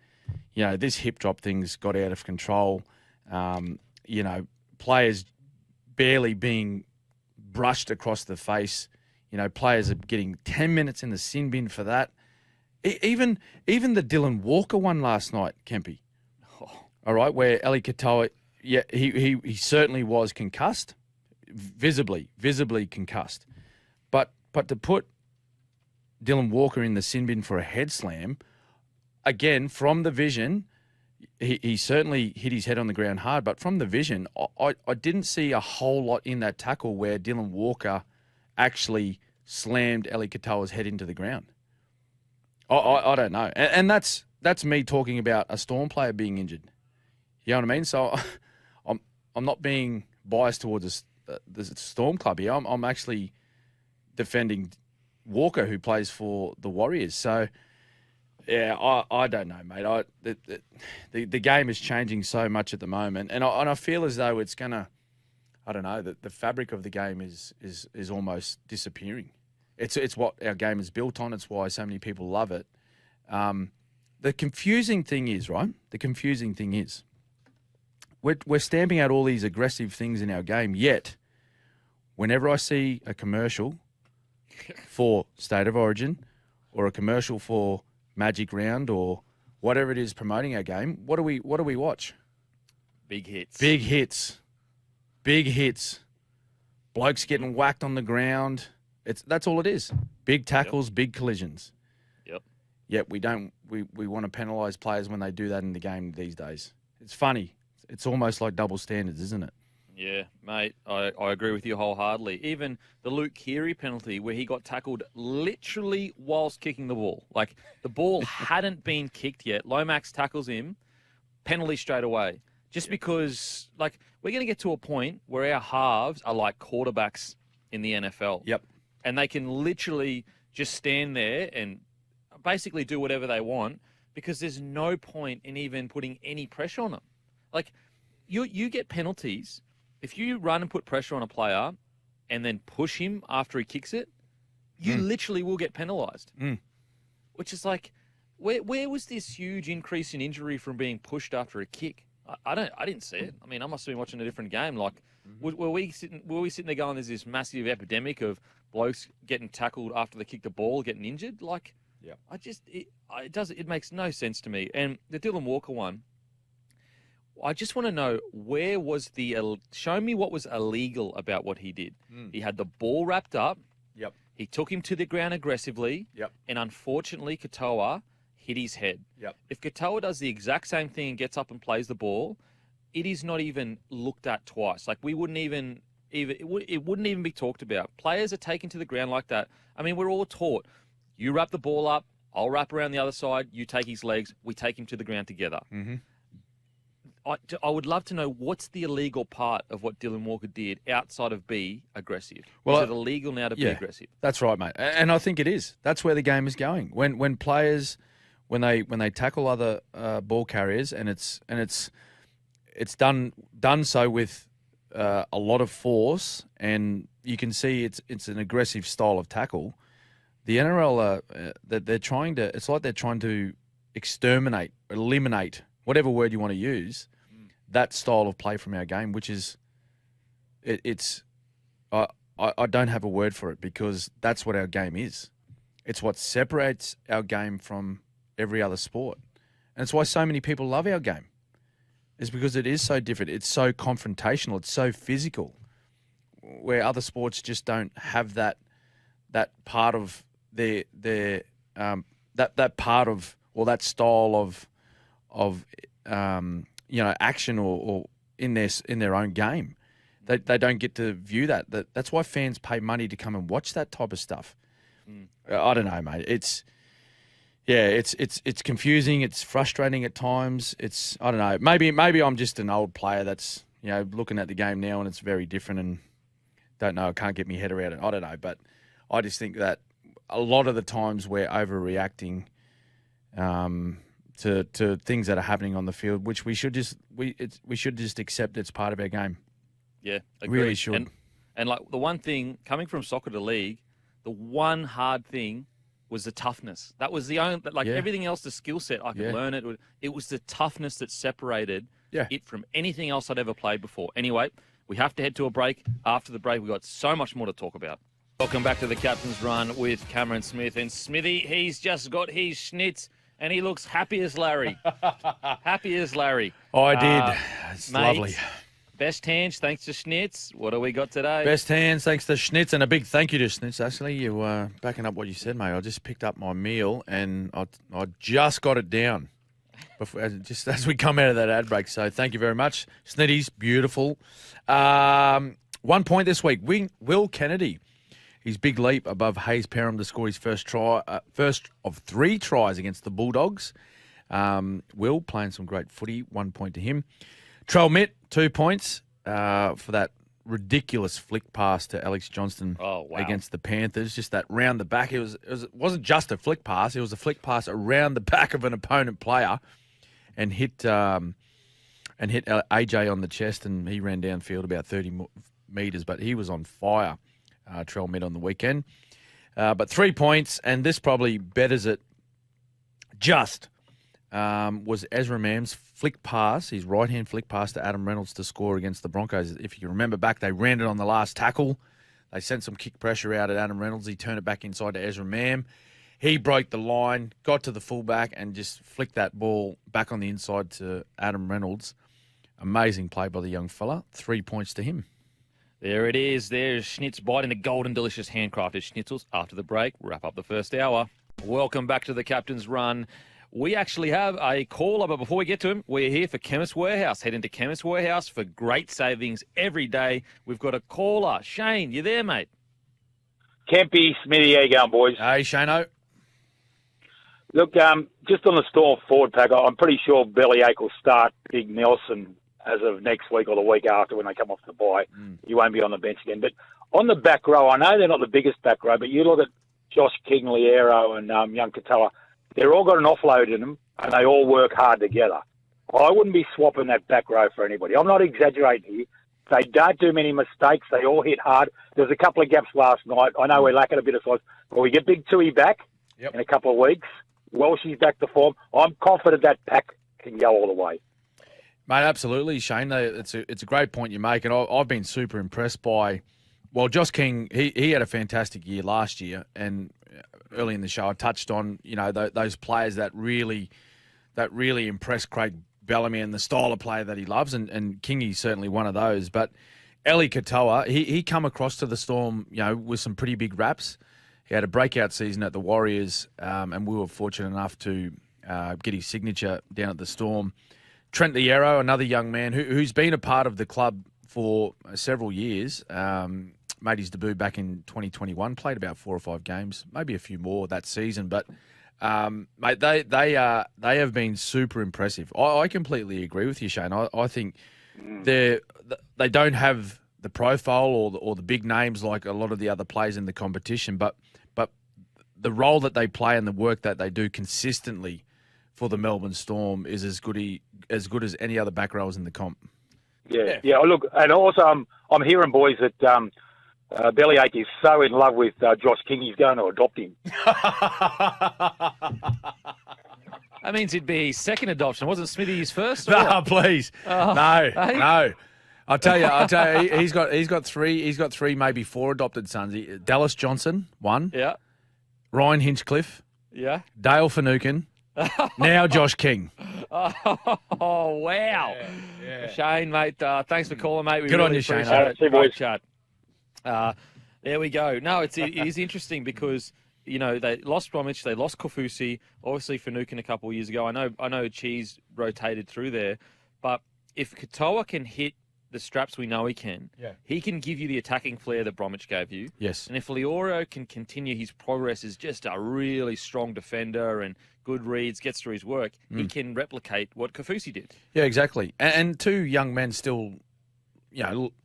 this hip drop thing's got out of control. Players barely being brushed across the face. Players are getting 10 minutes in the sin bin for that. Even the Dylan Walker one last night, Kempy. All right, where Eli Katoa, yeah, he certainly was concussed, visibly concussed. But to put Dylan Walker in the sin bin for a head slam, again, from the vision, he certainly hit his head on the ground hard, but from the vision, I didn't see a whole lot in that tackle where Dylan Walker actually slammed Eli Katoa's head into the ground. I don't know. And that's me talking about a Storm player being injured. You know what I mean? So I'm not being biased towards the Storm club here. I'm actually defending Walker, who plays for the Warriors. So, yeah, I don't know, mate. The game is changing so much at the moment, and I feel as though it's gonna. I don't know. The fabric of the game is almost disappearing. It's what our game is built on. It's why so many people love it. The confusing thing is, right? The confusing thing is, we're stamping out all these aggressive things in our game. Yet, whenever I see a commercial for State of Origin or a commercial for Magic Round or whatever it is promoting our game, what do we watch? Big hits. Big hits. Big hits. Blokes getting whacked on the ground. That's all it is. Big tackles, big collisions. Yep. Yet we want to penalise players when they do that in the game these days. It's funny. It's almost like double standards, isn't it? Yeah, mate, I agree with you wholeheartedly. Even the Luke Keary penalty where he got tackled literally whilst kicking the ball. Like, the ball hadn't been kicked yet. Lomax tackles him, penalty straight away. Just because, like, we're going to get to a point where our halves are like quarterbacks in the NFL. Yep. And they can literally just stand there and basically do whatever they want because there's no point in even putting any pressure on them. Like, you get penalties. If you run and put pressure on a player and then push him after he kicks it, you literally will get penalised. Which is like, where was this huge increase in injury from being pushed after a kick? I didn't see it. I mean, I must have been watching a different game. Like, were we sitting there going, there's this massive epidemic of blokes getting tackled after they kick the ball, getting injured? Like, yeah. It makes no sense to me. And the Dylan Walker one, I just want to know show me what was illegal about what he did. He had the ball wrapped up. Yep. He took him to the ground aggressively. Yep. And unfortunately, Katoa hit his head. Yep. If Katoa does the exact same thing and gets up and plays the ball, it is not even looked at twice. Like, we wouldn't even it wouldn't even be talked about. Players are taken to the ground like that. I mean, we're all taught, you wrap the ball up, I'll wrap around the other side, you take his legs, we take him to the ground together. Mm-hmm. I would love to know what's the illegal part of what Dylan Walker did outside of be aggressive. Well, is it illegal now to be aggressive? That's right, mate. And I think it is. That's where the game is going. When players when they tackle other ball carriers and it's done so with a lot of force, and you can see it's an aggressive style of tackle. The NRL they're trying to. It's like they're trying to exterminate, eliminate, whatever word you want to use, that style of play from our game, which is, I don't have a word for it because that's what our game is. It's what separates our game from every other sport. And it's why so many people love our game. It's because it is so different. It's so confrontational. It's so physical, where other sports just don't have that part of that part of, or that style of action or in their own game. They don't get to view that. That's why fans pay money to come and watch that type of stuff. I don't know, mate. It's confusing. It's frustrating at times. I don't know. Maybe I'm just an old player that's looking at the game now and it's very different and don't know. I can't get my head around it. I don't know, but I just think that a lot of the times we're overreacting to things that are happening on the field, which we should just accept it's part of our game. Yeah, agreed. Really should. And like the one thing coming from soccer to league, the one hard thing was the toughness. That was the only everything else, the skill set I could learn it. It was the toughness that separated it from anything else I'd ever played before. Anyway, we have to head to a break. After the break, we've got so much more to talk about. Welcome back to the Captain's Run with Cameron Smith. And Smithy, he's just got his schnitz and he looks happy as Larry. Happy as Larry. Oh, I did. It's mate, lovely. Best hands, thanks to Schnitz. What do we got today? Best hands, thanks to Schnitz, and a big thank you to Schnitz. Actually, you backing up what you said, mate. I just picked up my meal and I just got it down just as we come out of that ad break. So thank you very much, Snitty's beautiful. 1 point this week. Will Kennedy. his big leap above Hayes Perham to score his first of 3 tries against the Bulldogs. Will playing some great footy, 1 point to him. Trell Mitt, 2 points for that ridiculous flick pass to Alex Johnston against the Panthers. Just that round the back. It wasn't just a flick pass. It was a flick pass around the back of an opponent player and hit AJ on the chest, and he ran downfield about 30 metres, but he was on fire, Trell Mitt, on the weekend. But 3 points, and this probably betters it just, was Ezra Mann's flick pass, his right-hand flick pass to Adam Reynolds to score against the Broncos. If you can remember back, they ran it on the last tackle. They sent some kick pressure out at Adam Reynolds. He turned it back inside to Ezra Mann. He broke the line, got to the fullback, and just flicked that ball back on the inside to Adam Reynolds. Amazing play by the young fella. 3 points to him. There it is. There's Schnitz biting the golden delicious handcrafted schnitzels. After the break, wrap up the first hour. Welcome back to the Captain's Run. We actually have a caller, but before we get to him, we're here for Chemist Warehouse. Head into Chemist Warehouse for great savings every day. We've got a caller. Shane, you there, mate? Kempy, Smithy, how you going, boys? Hey, Shano. Look, just on the Storm forward pack, I'm pretty sure Bellyache will start Big Nelson as of next week or the week after when they come off the bye. He won't be on the bench again. But on the back row, I know they're not the biggest back row, but you look at Josh King, Liero, and young Katoa. They're all got an offload in them, and they all work hard together. I wouldn't be swapping that back row for anybody. I'm not exaggerating here. They don't do many mistakes. They all hit hard. There's a couple of gaps last night. I know we're lacking a bit of size, but we get Big Tui back in a couple of weeks. Welshie's back to form. I'm confident that pack can go all the way. Mate, absolutely, Shane. It's a great point you make, and I've been super impressed by. Well, Josh King, he had a fantastic year last year, and early in the show I touched on those players that really impressed Craig Bellamy and the style of play that he loves, and Kingy's certainly one of those. But Eli Katoa, he come across to the Storm, with some pretty big raps. He had a breakout season at the Warriors, and we were fortunate enough to get his signature down at the Storm. Trent Liero, another young man who's been a part of the club for several years, made his debut back in 2021, played about 4 or 5 games, maybe a few more that season. But, mate, they have been super impressive. I completely agree with you, Shane. I think they don't have the profile or the big names like a lot of the other players in the competition, but the role that they play and the work that they do consistently for the Melbourne Storm is as good as any other back rowers in the comp. Yeah. Look, and also I'm hearing, boys, that Bellyache is so in love with Josh King, he's going to adopt him. That means he'd be second adoption. Wasn't Smithy his first? No, please. No. I'll tell you, he's got three, maybe 4 adopted sons. Dallas Johnson, 1. Yeah. Ryan Hinchcliffe. Yeah. Dale Finucane. Now Josh King. Oh, wow. Yeah. Shane, mate, thanks for calling, mate. We Good really on you, Shane. appreciate it. See you, boys. Great chat. There we go. No, it is interesting because, they lost Bromwich, they lost Kofusi, obviously Finucane a couple of years ago. I know Cheese rotated through there, but if Katoa can hit the straps we know he can, he can give you the attacking flair that Bromwich gave you. Yes. And if Lioro can continue his progress as just a really strong defender and good reads, gets through his work, he can replicate what Kofusi did. Yeah, exactly. And 2 young men still,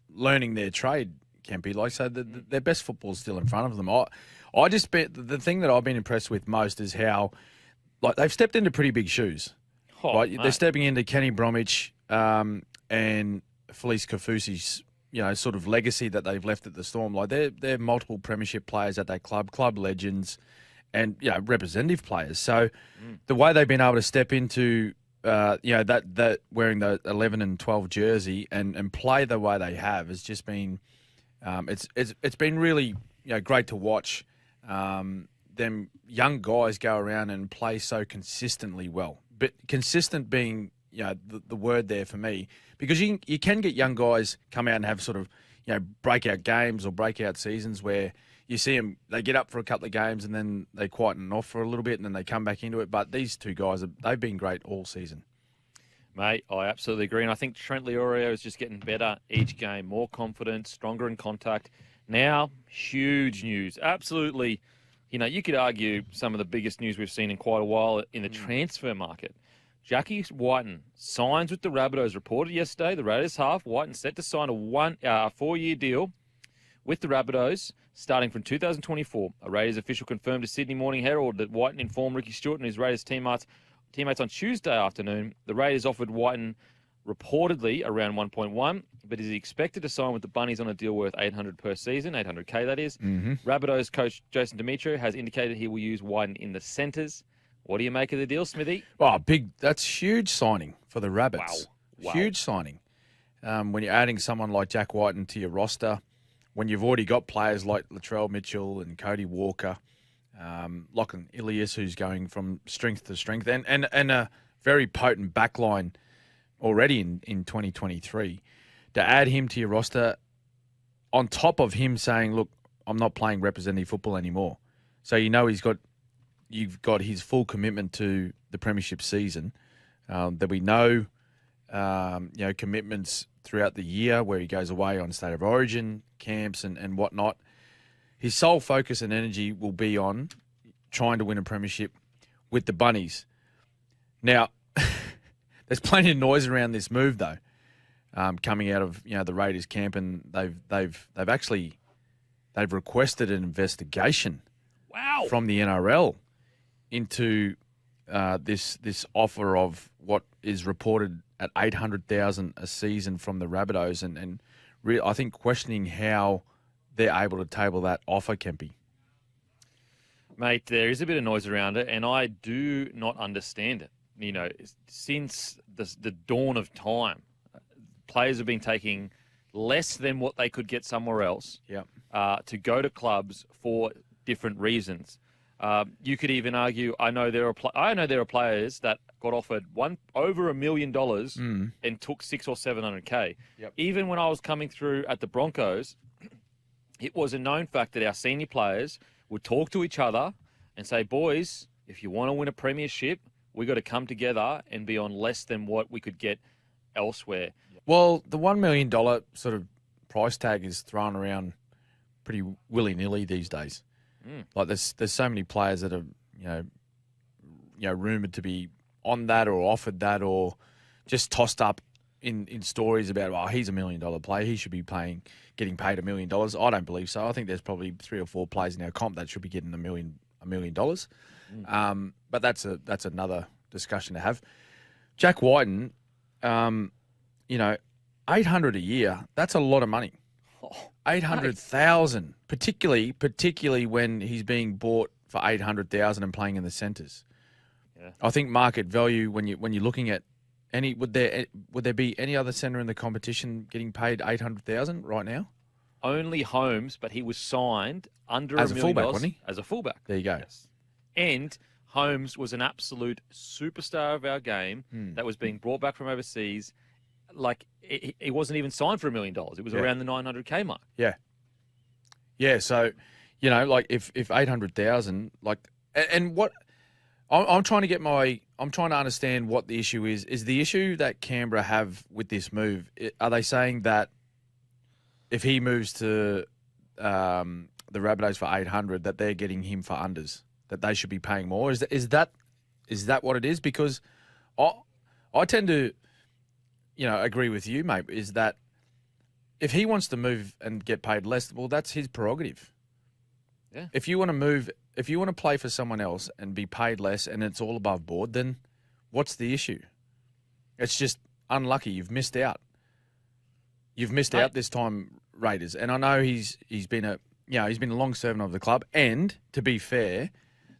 learning their trade, Kempy. Like, so their best football's still in front of them. I just bet the thing that I've been impressed with most is how, they've stepped into pretty big shoes. They're stepping into Kenny Bromwich and Felice Kofusi's, sort of legacy that they've left at the Storm. They're multiple premiership players at that club legends, and representative players. So the way they've been able to step into that wearing the 11 and 12 jersey and play the way they have has just been it's been really great to watch them young guys go around and play so consistently well. But consistent being the word there for me, because you can get young guys come out and have sort of breakout games or breakout seasons where you see them, they get up for a couple of games and then they quieten off for a little bit and then they come back into it. But these 2 guys, they've been great all season. Mate, I absolutely agree. And I think Trent Lioro is just getting better each game, more confident, stronger in contact. Now, huge news. Absolutely, you could argue some of the biggest news we've seen in quite a while in the transfer market. Jackie Wighton signs with the Rabbitohs. Reported yesterday, the Raiders half. Wighton set to sign a 4-year deal with the Rabbitohs starting from 2024. A Raiders official confirmed to Sydney Morning Herald that Wighton informed Ricky Stewart and his Raiders teammates on Tuesday afternoon. The Raiders offered Wighton reportedly around 1.1, but is expected to sign with the Bunnies on a deal worth $800 per season, $800K that is. Rabbitohs coach Jason Demetriou has indicated he will use Wighton in the centres. What do you make of the deal, Smithy? Oh, that's huge signing for the Rabbits. Wow. Huge signing. When you're adding someone like Jack Wighton to your roster, when you've already got players like Latrell Mitchell and Cody Walker, Lachlan Ilias, who's going from strength to strength, and a very potent backline already in 2023, to add him to your roster on top of him saying, look, I'm not playing representative football anymore. So you've got his full commitment to the premiership season. There'll be no commitments throughout the year where he goes away on State of Origin, camps and whatnot. His sole focus and energy will be on trying to win a premiership with the Bunnies. Now, there's plenty of noise around this move, though, coming out of the Raiders camp, and they've requested an investigation from the NRL into this offer of what is reported at $800,000 a season from the Rabbitohs, and I think questioning how they're able to table that offer, Kempy. Mate, there is a bit of noise around it, and I do not understand it. Since the dawn of time, players have been taking less than what they could get somewhere else to go to clubs for different reasons. You could even argue, I know there are players that got offered over $1 million and took $600 or $700K. Yep. Even when I was coming through at the Broncos, it was a known fact that our senior players would talk to each other and say, boys, if you want to win a premiership, we got to come together and be on less than what we could get elsewhere. Well, the $1 million sort of price tag is thrown around pretty willy-nilly these days. Like there's so many players that are rumored to be on that or offered that or just tossed up in stories about, he's $1 million player, he should be getting paid $1 million. I don't believe so. I think there's probably 3 or 4 players in our comp that should be getting $1 million. But that's another discussion to have. Jack Wighton, $800 a year, that's a lot of money. 800,000, particularly when he's being bought for 800,000 and playing in the centres. Yeah. I think market value when you're looking at would there be any other centre in the competition getting paid 800,000 right now? Only Holmes, but he was signed under as $1 a million fullback, wasn't he? As a fullback. There you go. Yes. And Holmes was an absolute superstar of our game that was being brought back from overseas. Like, he wasn't even signed for $1 million. It was around the 900K mark. Yeah. Yeah, so, like if 800,000, like, and what I'm trying to understand what the issue is. Is the issue that Canberra have with this move, are they saying that if he moves to the Rabbitohs for 800, that they're getting him for unders, that they should be paying more? Is that what it is? Because I tend to, agree with you, mate, is that if he wants to move and get paid less, well, that's his prerogative. Yeah. If you want to play for someone else and be paid less and it's all above board, then what's the issue? It's just unlucky. You've missed out. You've missed out this time, Raiders. And I know he's been a long servant of the club. And to be fair,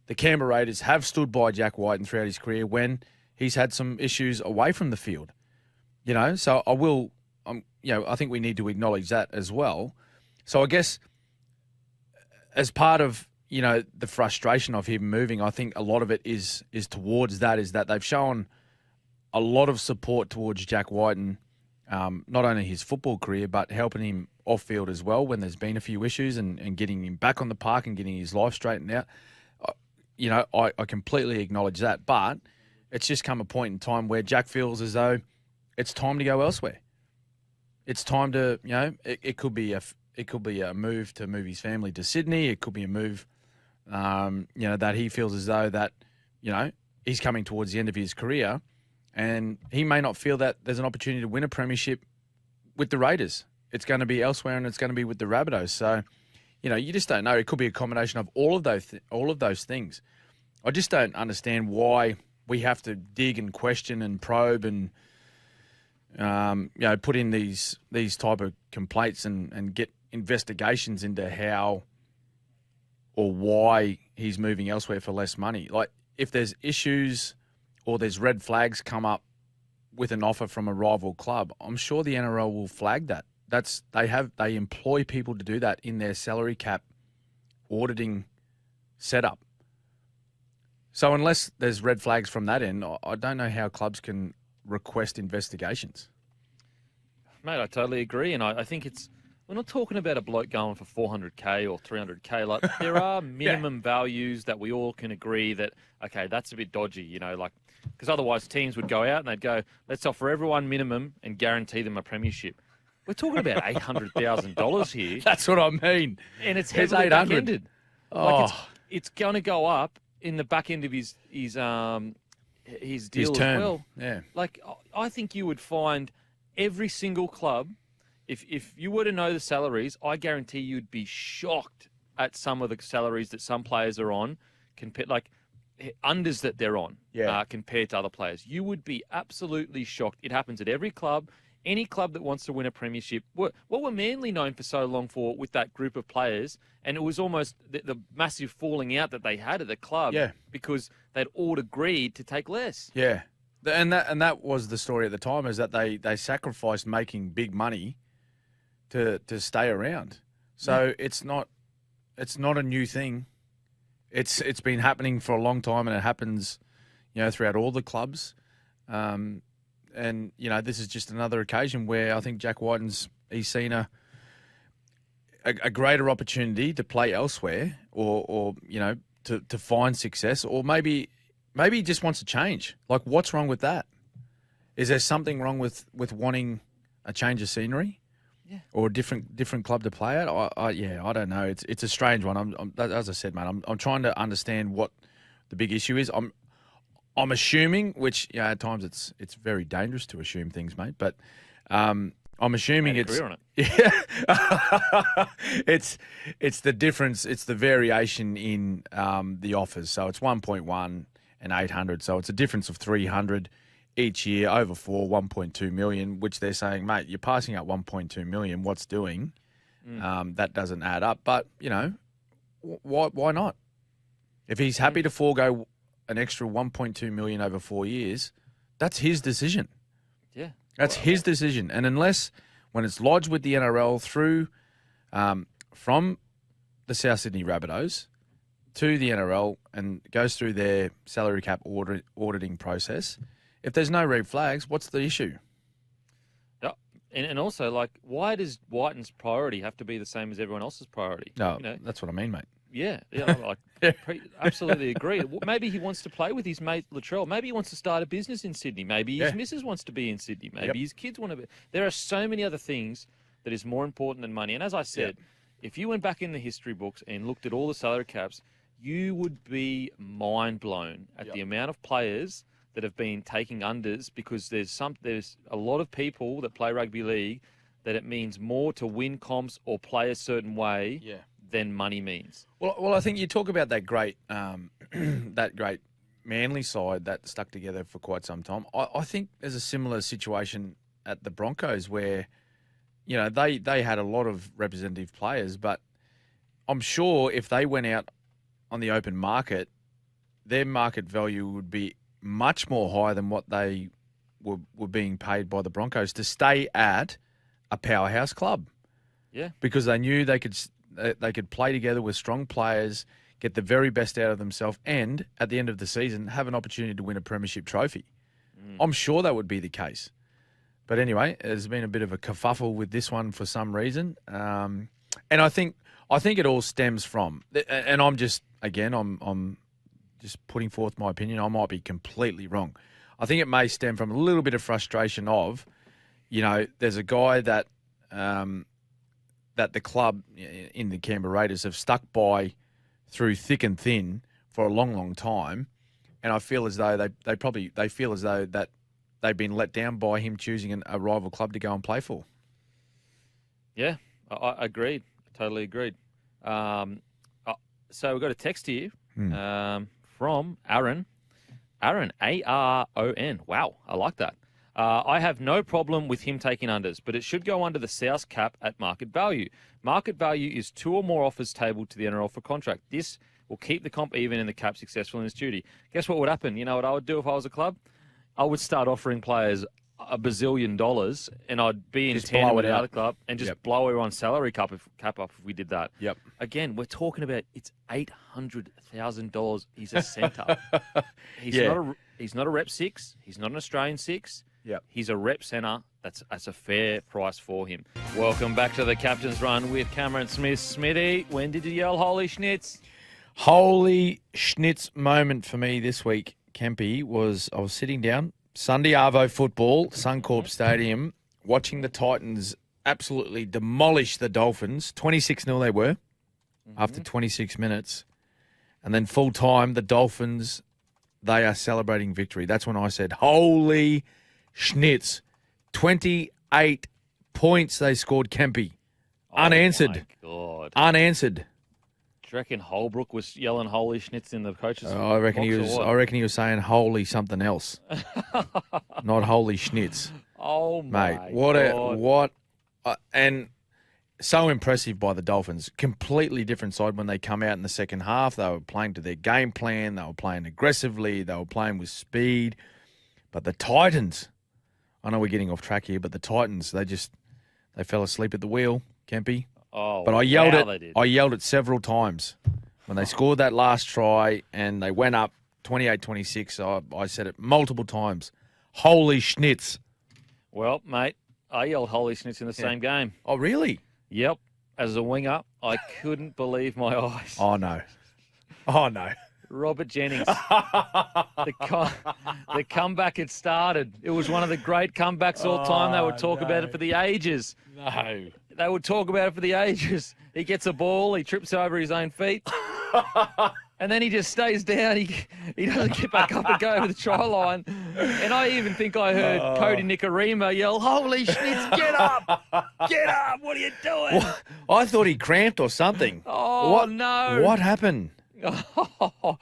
the Canberra Raiders have stood by Jack Wighton throughout his career when he's had some issues away from the field. So I think we need to acknowledge that as well. So I guess as part of, the frustration of him moving, I think a lot of it is towards that, is that they've shown a lot of support towards Jack Wighton, not only his football career, but helping him off field as well when there's been a few issues and getting him back on the park and getting his life straightened out. I completely acknowledge that, but it's just come a point in time where Jack feels as though it's time to go elsewhere. It's time to, it could be It could be a move to move his family to Sydney. It could be a move, that he feels as though that, he's coming towards the end of his career, and he may not feel that there's an opportunity to win a premiership with the Raiders. It's going to be elsewhere, and it's going to be with the Rabbitohs. So, you just don't know. It could be a combination of all of those things. I just don't understand why we have to dig and question and probe and put in these type of complaints and get investigations into how or why he's moving elsewhere for less money. Like, if there's issues or there's red flags come up with an offer from a rival club, I'm sure the NRL will flag that. They employ people to do that in their salary cap auditing setup. So unless there's red flags from that end, I don't know how clubs can request investigations. Mate, I totally agree, and I think we're not talking about a bloke going for 400K or 300K. Like, there are minimum values that we all can agree that, okay, that's a bit dodgy, because otherwise teams would go out and they'd go, let's offer everyone minimum and guarantee them a premiership. We're talking about $800,000 here. That's what I mean. And it's heavily back-ended. Oh. Like, it's going to go up in the back end of his deal as well. Yeah. Like, I think you would find every single club, if you were to know the salaries, I guarantee you'd be shocked at some of the salaries that some players are on, like unders that they're on, compared to other players. You would be absolutely shocked. It happens at every club. Any club that wants to win a premiership, what were Manly known for so long for with that group of players, and it was almost the massive falling out that they had at the club because they'd all agreed to take less. Yeah, and that was the story at the time, is that they sacrificed making big money to stay around. So it's not a new thing. It's been happening for a long time, and it happens, throughout all the clubs. And, this is just another occasion where I think Jack Wighton's, he's seen a greater opportunity to play elsewhere or to find success, or maybe he just wants to change. Like, what's wrong with that? Is there something wrong with wanting a change of scenery? Yeah. Or a different club to play at? I don't know. It's a strange one. As I said, man, I'm trying to understand what the big issue is. I'm assuming, which at times it's very dangerous to assume things, mate. But I'm assuming it's on it. it's the difference. It's the variation in the offers. So it's 1.1 and 800. So it's a difference of 300 each year over 1.2 million. Which they're saying, mate, you're passing up 1.2 million. What's doing? That doesn't add up. But why not? If he's happy to forego an extra 1.2 million over 4 years, that's his decision. Yeah. That's his decision. And unless when it's lodged with the NRL through from the South Sydney Rabbitohs to the NRL and goes through their salary cap auditing process, if there's no red flags, what's the issue? Yeah. And also, like, why does Wighton's priority have to be the same as everyone else's priority? No, that's what I mean, mate. Yeah, absolutely agree. Maybe he wants to play with his mate Latrell. Maybe he wants to start a business in Sydney. Maybe his missus wants to be in Sydney. Maybe his kids want to be. There are so many other things that is more important than money. And as I said, if you went back in the history books and looked at all the salary caps, you would be mind blown at the amount of players that have been taking unders, because there's a lot of people that play rugby league that it means more to win comps or play a certain way than money means. Well, I think you talk about that great that great Manly side that stuck together for quite some time. I think there's a similar situation at the Broncos where, they had a lot of representative players, but I'm sure if they went out on the open market, their market value would be much more higher than what they were being paid by the Broncos to stay at a powerhouse club. Yeah. Because they knew they could play together with strong players, get the very best out of themselves, and at the end of the season have an opportunity to win a premiership trophy. I'm sure that would be the case. But anyway, there's been a bit of a kerfuffle with this one for some reason. And I think it all stems from, and I'm just putting forth my opinion. I might be completely wrong. I think it may stem from a little bit of frustration of, there's a guy that that the club in the Canberra Raiders have stuck by through thick and thin for a long, long time. And I feel as though they feel as though that they've been let down by him choosing a rival club to go and play for. Yeah, I agreed. Totally agreed. So we've got a text here from Aaron. Aaron, A-R-O-N. Wow, I like that. I have no problem with him taking unders, but it should go under the South cap at market value. Market value is 2 or more offers tabled to the NRL for contract. This will keep the comp even and the cap successful in its duty. Guess what would happen? You know what I would do if I was a club? I would start offering players $1 bazillion, and I'd be in tandem with the other club and just blow everyone's salary cap up if we did that. Yep. Again, we're talking about it's $800,000. He's a centre. He's not a rep 6. He's not an Australian 6. Yep. He's a rep centre. That's a fair price for him. Welcome back to the Captain's Run with Cameron Smith. Smithy, when did you yell holy schnitz? Holy schnitz moment for me this week, Kempy, was I was sitting down, Sunday Arvo football, Suncorp Stadium, watching the Titans absolutely demolish the Dolphins. 26-0 they were after 26 minutes. And then full time, the Dolphins, they are celebrating victory. That's when I said, holy schnitz. 28 points they scored, Kempy. Unanswered. Oh, my God. Unanswered. Do you reckon Holbrook was yelling holy schnitz in the coach's I reckon he was. I reckon he was saying holy something else, not holy schnitz. Oh my Mate, God. And so impressive by the Dolphins. Completely different side when they come out in the second half. They were playing to their game plan. They were playing aggressively. They were playing with speed. But the Titans, I know we're getting off track here, but the Titans, they fell asleep at the wheel, Kempy. Oh, but I yelled wow, it. they did. I yelled it several times when they scored that last try and they went up 28-26. I said it multiple times. Holy schnitz! Well, mate, I yelled holy schnitz in the same game. Oh, really? Yep. As a winger, I couldn't believe my eyes. Oh no! Oh no! Robert Jennings. The comeback had started. It was one of the great comebacks all time. They would talk about it for the ages. No. They would talk about it for the ages. He gets a ball. He trips over his own feet. And then he just stays down. He doesn't get back up and go over the try line. And I even think I heard Cody Nicarima yell, holy schnitz, get up! Get up! What are you doing? I thought he cramped or something. Oh, no. What happened? Oh,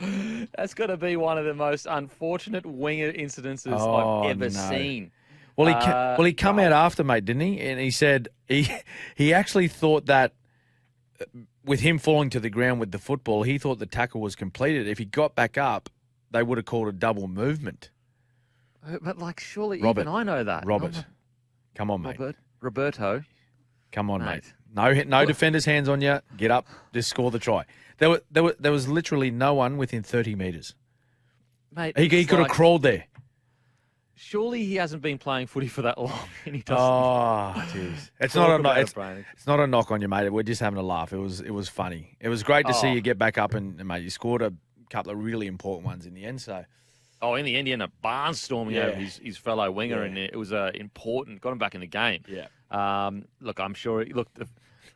that's got to be one of the most unfortunate winger incidences I've ever seen. Well, he come out after, mate, didn't he? And he said he actually thought that with him falling to the ground with the football, he thought the tackle was completed. If he got back up, they would have called a double movement. But, surely Robert, even I know that. Robert, come on, mate. Roberto. Come on, mate. No defender's hands on you. Get up. Just score the try. There was literally no one within 30 metres. Mate, he could have crawled there. Surely he hasn't been playing footy for that long, and he doesn't. Oh, jeez. It's not a knock on you, mate. We're just having a laugh. It was funny. It was great to see you get back up, and mate, you scored a couple of really important ones in the end. So, in the end, he ended up barnstorming over his fellow winger, and it was important. Got him back in the game. Yeah. Look, I'm sure. Look,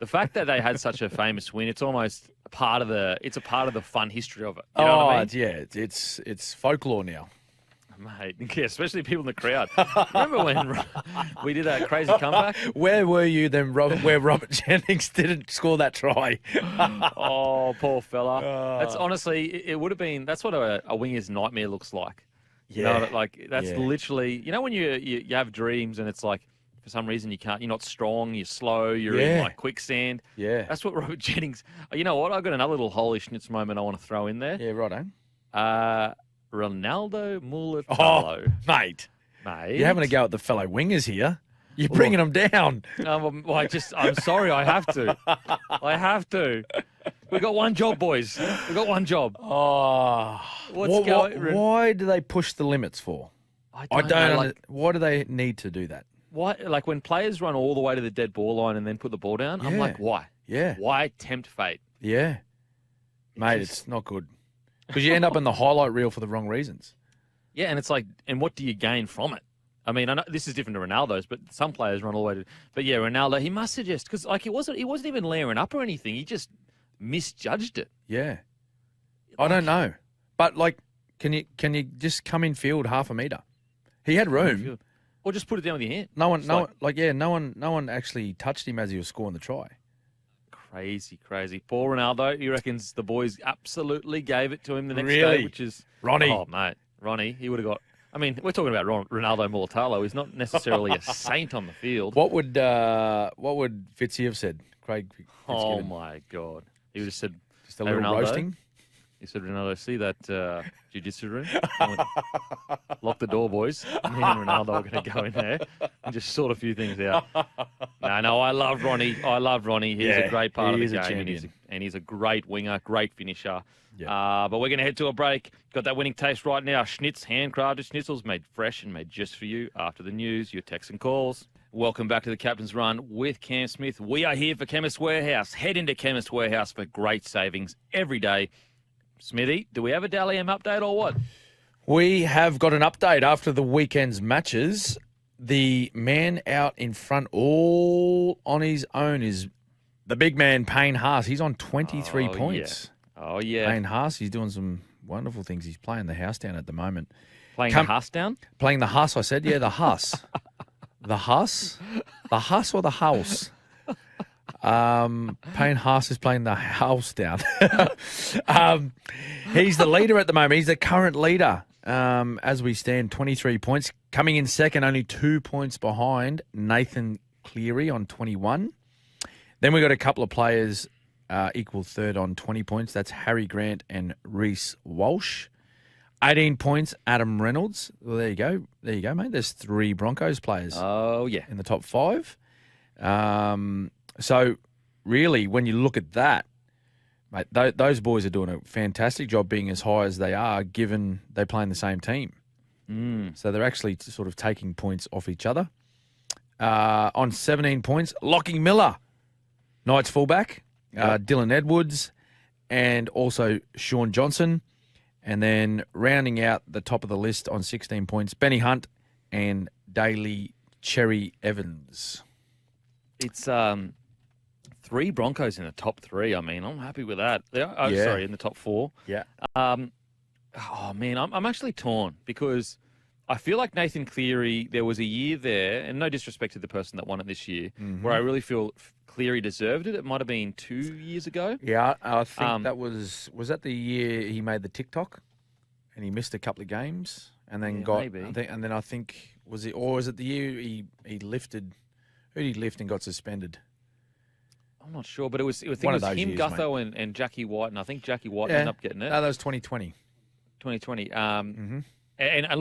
the fact that they had such a famous win, it's almost a part of the fun history of it. You know what I mean? It's folklore now. Mate, yeah, especially people in the crowd. Remember when we did that crazy comeback? Where were you then, where Robert Jennings didn't score that try? Oh, poor fella. That's honestly, it would have been, that's what a winger's nightmare looks like. Yeah. You know, that's literally, when you have dreams and it's like, for some reason you're not strong, you're slow, you're in quicksand. Yeah. That's what Robert Jennings, you know what? I've got another little holy schnitz moment I want to throw in there. Yeah, righto. Ronaldo Mulitalo. Oh, mate. You're having a go at the fellow wingers here. You're bringing them down. I'm sorry, I have to. I have to. We got one job, boys. We got one job. Oh. Why do they push the limits for? I don't know. Why do they need to do that? Why? Like when players run all the way to the dead ball line and then put the ball down, I'm like, why? Yeah. Why tempt fate? Yeah. Mate, it's not good. Because you end up in the highlight reel for the wrong reasons. Yeah, and it's like, and what do you gain from it? I mean, I know this is different to Ronaldo's, but some players run all the way to. But yeah, Ronaldo, he must have just because he wasn't even layering up or anything. He just misjudged it. Yeah. I don't know, but can you just come in field half a metre? He had room. Or just put it down with your hand. No one actually touched him as he was scoring the try. Crazy. Poor Ronaldo. He reckons the boys absolutely gave it to him the next Really? day, which is Ronnie. Oh mate, Ronnie. He would have got. I mean, we're talking about Ronaldo Mulatalo. He's not necessarily a saint on the field. What would Fitzy have said? Craig Oh Fitzgibbon? my God. He would have said Just a "Hey, little Ronaldo." roasting. He said, Ronaldo, see that jiu-jitsu room? Lock the door, boys. Me and Ronaldo are going to go in there and just sort a few things out. No, I love Ronnie. He's a great part of the game. And he's a great winger, great finisher. Yeah. But we're going to head to a break. Got that winning taste right now. Schnitz, handcrafted schnitzels made fresh and made just for you. After the news, your texts and calls. Welcome back to the Captain's Run with Cam Smith. We are here for Chemist Warehouse. Head into Chemist Warehouse for great savings every day. Smithy, do we have a Dally M update or what? We have got an update after the weekend's matches. The man out in front all on his own is the big man, Payne Haas. He's on 23 points. Yeah. Oh, yeah. Payne Haas, he's doing some wonderful things. He's playing the house down at the moment. Playing the Haas down? Playing the Haas, I said. Yeah, the Haas. The Haas? The Haas or the house? Payne Haas is playing the house down. He's the leader at the moment. He's the current leader as we stand, 23 points. Coming in second, only 2 points behind Nathan Cleary on 21. Then we got a couple of players equal third on 20 points. That's Harry Grant and Reece Walsh. 18 points, Adam Reynolds. Well, there you go. There you go, mate. There's 3 Broncos players. Oh, yeah. In the top 5. So, really, when you look at that, mate, those boys are doing a fantastic job being as high as they are, given they play in the same team. So they're actually sort of taking points off each other. On 17 points, Lockie Miller, Knights fullback, Dylan Edwards, and also Sean Johnson. And then rounding out the top of the list on 16 points, Benny Hunt and Daly Cherry Evans. It's 3 Broncos in the top 3. I mean, I'm happy with that. Sorry, in the top 4. Yeah. Oh, man, I'm actually torn because I feel like Nathan Cleary, there was a year there, and no disrespect to the person that won it this year, where I really feel Cleary deserved it. It might have been 2 years ago. Yeah, I think that was that the year he made the TikTok and he missed a couple of games and then I think was it the year he lifted, who did he lift and got suspended? I'm not sure, but it was him, years, Gutho, and Jackie White, and I think Jackie White ended up getting it. No, that was 2020. 2020. And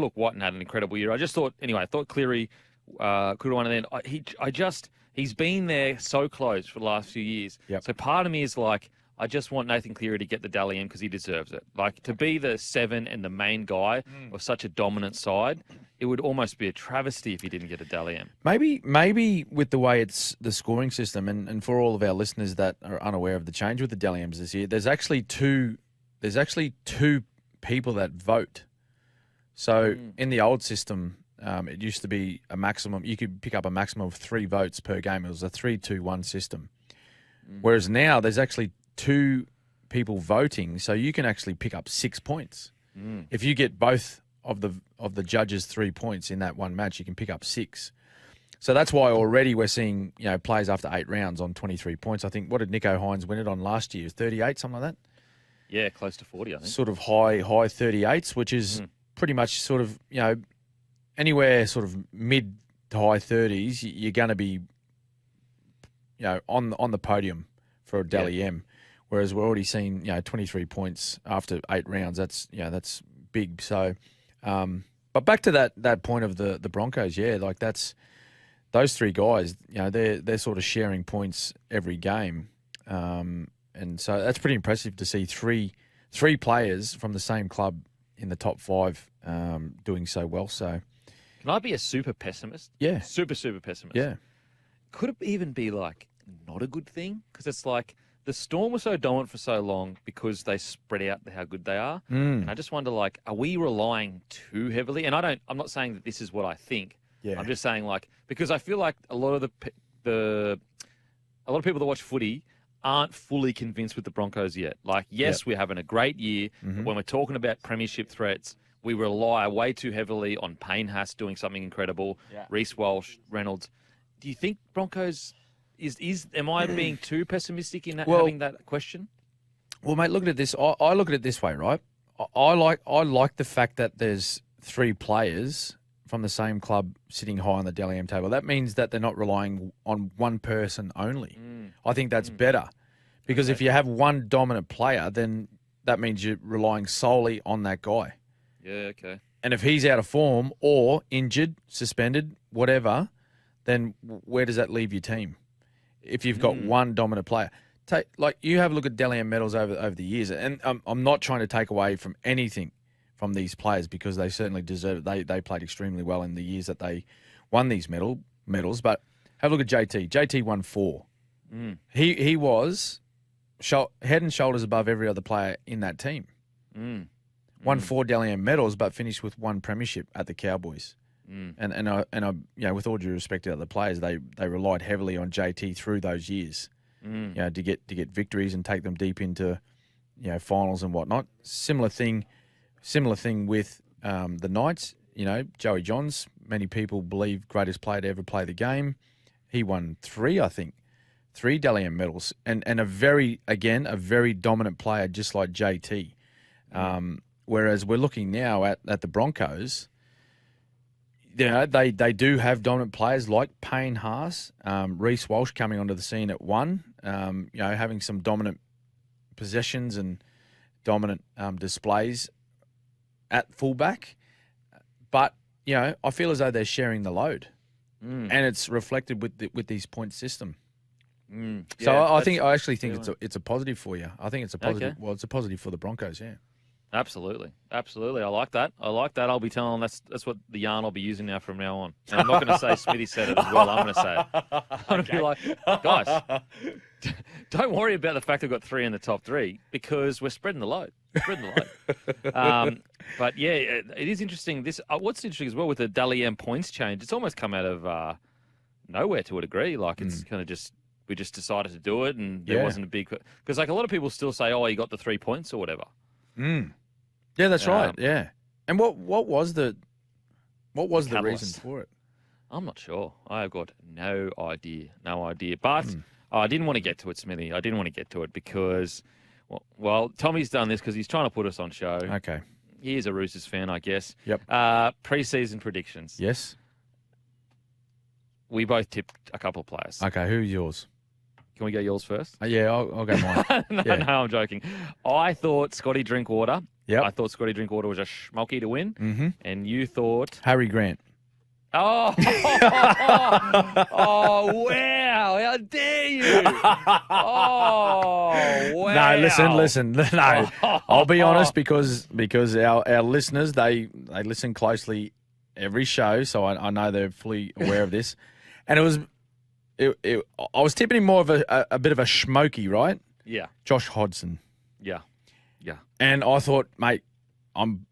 look, Wighton had an incredible year. I thought Cleary could have won, and then he's been there so close for the last few years. Yep. So part of me is like, I just want Nathan Cleary to get the Dally M because he deserves it. Like, to be the 7 and the main guy of such a dominant side, it would almost be a travesty if he didn't get a Dally M. Maybe with the way it's the scoring system, and for all of our listeners that are unaware of the change with the Dally M's this year, there's actually two people that vote. So in the old system, it used to be a maximum. You could pick up a maximum of 3 votes per game. It was a 3-2-1 system. Whereas now there's actually 2 people voting, so you can actually pick up 6 points. If you get both of the judges 3 points in that one match, you can pick up 6. So that's why already we're seeing players after 8 rounds on 23 points. I think, what did Nico Hines win it on last year? 38, something like that. Yeah, close to 40, I think. Sort of high 38s, which is pretty much sort of, anywhere sort of mid to high 30s, you're going to be, on the podium for a Dally M. Whereas we're already seeing, 23 points after 8 rounds. That's big. So, but back to that point of the Broncos, that's those 3 guys, they're sort of sharing points every game. And so that's pretty impressive to see three players from the same club in the top 5 doing so well. So, can I be a super pessimist? Yeah. Super pessimist. Yeah. Could it even be like not a good thing? Because it's like the Storm was so dominant for so long because they spread out how good they are. And I just wonder, are we relying too heavily? And I'm not saying that this is what I think, Yeah. I'm just saying, like, because I feel like a lot of a lot of people that watch footy aren't fully convinced with the Broncos yet. Like, yes, we're having a great year, but when we're talking about premiership threats, we rely way too heavily on Payne Haas doing something incredible, Reece Walsh, Reynolds. Do you think Broncos am I being too pessimistic in having that question? Well, mate, look at this. I look at it this way, right? I like the fact that there's 3 players from the same club sitting high on the Dally M table. That means that they're not relying on one person only. I think that's better, because if you have one dominant player, then that means you're relying solely on that guy. Yeah, okay. And if he's out of form or injured, suspended, whatever, then where does that leave your team? If you've got one dominant player. Like, you have a look at Dally M medals over the years, and I'm not trying to take away from anything from these players, because they certainly deserve it. They played extremely well in the years that they won these medals. But have a look at JT. JT won 4. He was head and shoulders above every other player in that team. Won 4 Dally M medals, but finished with 1 premiership at the Cowboys. And I, you know, with all due respect to other players, they relied heavily on JT through those years, you know, to get victories and take them deep into, you know, finals and whatnot. Similar thing with the Knights. You know, Joey Johns, many people believe greatest player to ever play the game. He won 3, I think, 3 Dally M medals, and a very dominant player, just like JT. Whereas we're looking now at the Broncos. You know, they do have dominant players like Payne Haas, Reece Walsh coming onto the scene at 1. You know, having some dominant possessions and dominant displays at fullback. But, you know, I feel as though they're sharing the load, and it's reflected with these point system. So I actually think it's a positive for you. I think it's a positive. Okay. Well, it's a positive for the Broncos. Yeah. Absolutely. I like that. I'll be telling them that's what the yarn I'll be using now from now on. And I'm not going to say Smithy said it as well. I'm going to say it. I'm going to be like, guys, don't worry about the fact I've got 3 in the top 3, because we're spreading the load. But yeah, it is interesting. What's interesting as well with the Dally M points change, it's almost come out of nowhere to a degree. Like, it's kind of we just decided to do it, and there wasn't a big, because like a lot of people still say, oh, you got the 3 points or whatever. Yeah, that's right. Yeah. And what was the reason for it? I'm not sure. I've got no idea. But I didn't want to get to it, Smithy. I didn't want to get to it because, well, Tommy's done this because he's trying to put us on show. Okay. He is a Roosters fan, I guess. Yep. Pre-season predictions. Yes. We both tipped a couple of players. Okay, who's yours? Can we go yours first? Yeah, I'll go mine. No, I'm joking. I thought Scotty Drinkwater. Yeah. I thought Scotty Drinkwater was a schmucky to win. Mm-hmm. And you thought... Harry Grant. Oh, oh, wow. How dare you? Oh, wow. No, listen. No, I'll be honest, because our listeners, they listen closely every show, so I know they're fully aware of this. And I was tipping him more of a bit of a schmokey, right? Yeah. Josh Hodgson. Yeah. And I thought, mate, I'm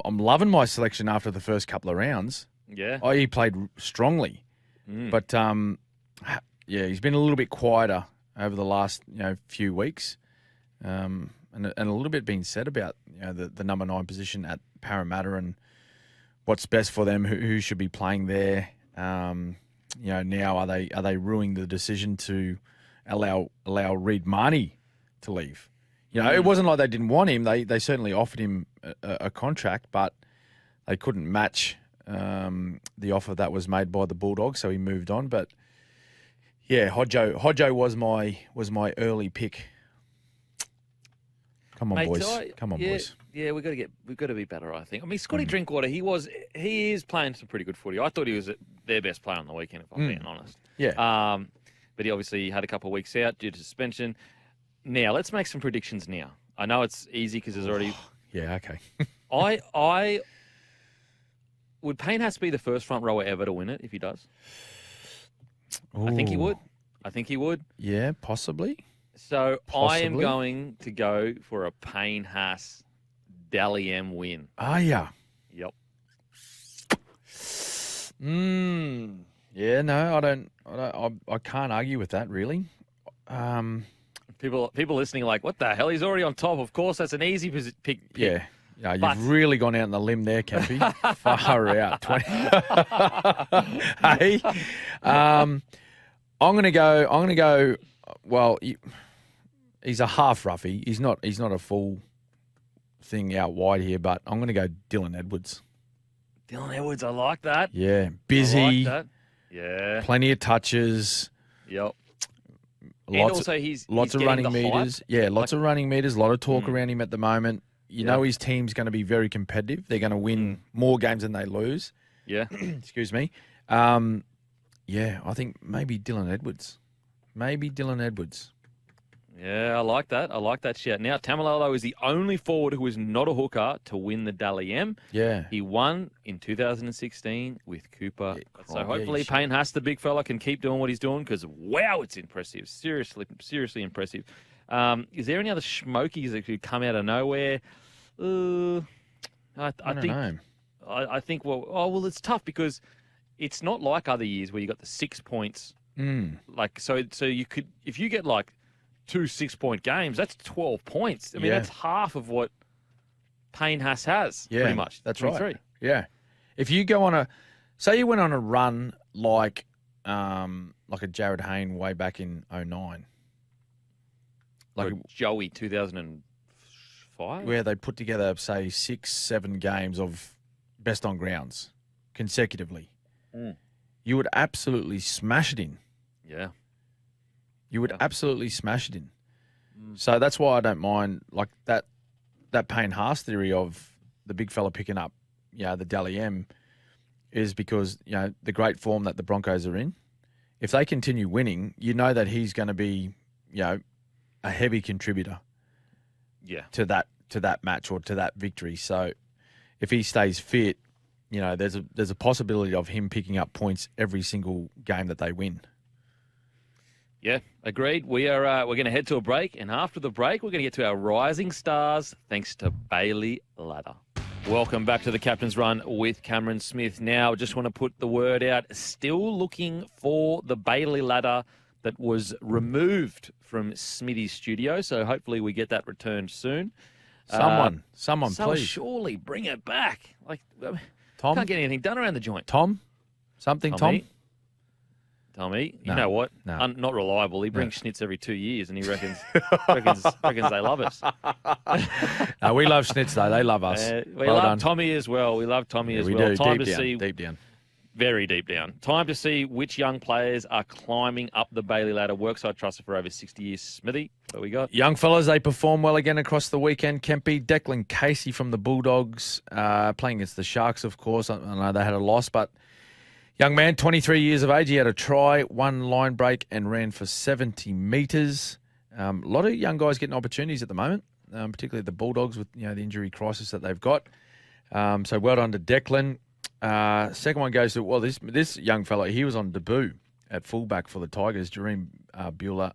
loving my selection after the first couple of rounds. Yeah. He played strongly. But he's been a little bit quieter over the last few weeks. And a little bit being said about the number 9 position at Parramatta and what's best for them, who should be playing there. Now are they ruining the decision to allow Reid Marnie to leave? It wasn't like they didn't want him. They certainly offered him a contract, but they couldn't match the offer that was made by the Bulldogs, so he moved on. But yeah, Hodjo was my early pick. Come on, boys. Boys. Yeah, we've got to be better, I think. I mean, Scotty Drinkwater, he is playing some pretty good footy. I thought he was their best player on the weekend, if I'm being honest. Yeah. But he obviously had a couple of weeks out due to suspension. Now, let's make some predictions now. I know it's easy because there's already... Yeah, okay. I would Payne Haas be the first front rower ever to win it if he does? Ooh. I think he would. Yeah, possibly. So I am going to go for a Payne Haas Dally M win. Ah, yeah. Yep. Yeah, no, I can't argue with that, really. People listening are like, what the hell? He's already on top. Of course, that's an easy pick. Yeah. Yeah, you've But- really gone out on the limb there, Kempy. Far out. 20. Hey, I'm gonna go. Well, he's a half roughie. He's not a full thing out wide here, but I'm gonna go Dylan Edwards. Dylan Edwards, I like that. Yeah, I busy, like that. Yeah. plenty of touches. Yep. And Lots, also, he's lots he's of getting running the hype. meters. Yeah, lots of running meters. A lot of talk around him at the moment. You Yeah. know his team's going to be very competitive. They're going to win more games than they lose. Yeah. Excuse me. Yeah, I think maybe Dylan Edwards. Yeah, I like that. I like that shout. Now, Tamalolo is the only forward who is not a hooker to win the Dally M. Yeah. He won in 2016 with Cooper. So hopefully yeah, Payne Haas, the big fella, can keep doing what he's doing because, wow, it's impressive. Seriously impressive. Is there any other smokies that could come out of nowhere? I don't think know. I think, well, it's tough because it's not like other years where you got the 6 points. Like, so you could, if you get like 2 6-point games, that's 12 points. I mean, Yeah. that's half of what Payne Haas has, Yeah, pretty much. that's 23. right. Yeah. If you go on say you went on a run like a Jared Hayne way back in 2009. Like Joey 2005. Where they put together, say, 6-7 games of best on grounds consecutively. You would absolutely smash it in. Yeah. You would absolutely smash it in. So that's why I don't mind like that Payne Haas theory of the big fella picking up, the Dally M is because, the great form that the Broncos are in. If they continue winning, you know that he's going to be, a heavy contributor to that match or to that victory. So if he stays fit, there's a possibility of him picking up points every single game that they win. Yeah, agreed. We're going to head to a break, and after the break, we're going to get to our rising stars thanks to Bailey Ladder. Welcome back to the Captain's Run with Cameron Smith. Now, just want to put the word out, still looking for the Bailey Ladder that was removed from Smitty's studio, so hopefully we get that returned soon. Someone, Someone please. surely bring it back. Like, Tom? can't get anything done around the joint. Tom? Something, Tom? Tommy, you No, know what? no. Not reliable. He brings schnitz every 2 years, and he reckons they love us. No, we love Schnitz, though. They love us. We Well love done. Tommy as well. We love Tommy as we well. do. Time Deep to down, see, deep down. very deep down. Time to see which young players are climbing up the Bailey Ladder. Workside trusted for over 60 years. Smithy, what we got? Young fellas, they perform well again across the weekend. Kempy, Declan Casey from the Bulldogs, playing against the Sharks, of course. I know they had a loss, but young man, 23 years of age. He had a try, one line break, and ran for 70 metres. A lot of young guys getting opportunities at the moment, particularly the Bulldogs with the injury crisis that they've got. So well done to Declan. Second one goes to, this young fellow, he was on debut at fullback for the Tigers, Jareem Bueller.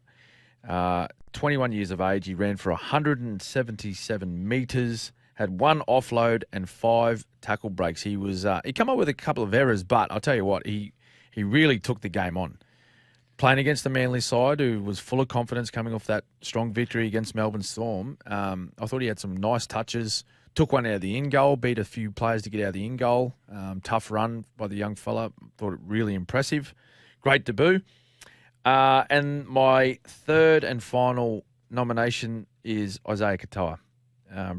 21 years of age. He ran for 177 metres, had one offload and 5 tackle breaks. He was he come up with a couple of errors, but I'll tell you what, he really took the game on. Playing against the Manly side, who was full of confidence coming off that strong victory against Melbourne Storm. I thought he had some nice touches. Took one out of the in-goal, beat a few players to get out of the in-goal. Tough run by the young fella. Thought it really impressive. Great debut. And my third and final nomination is Isaiah Katoa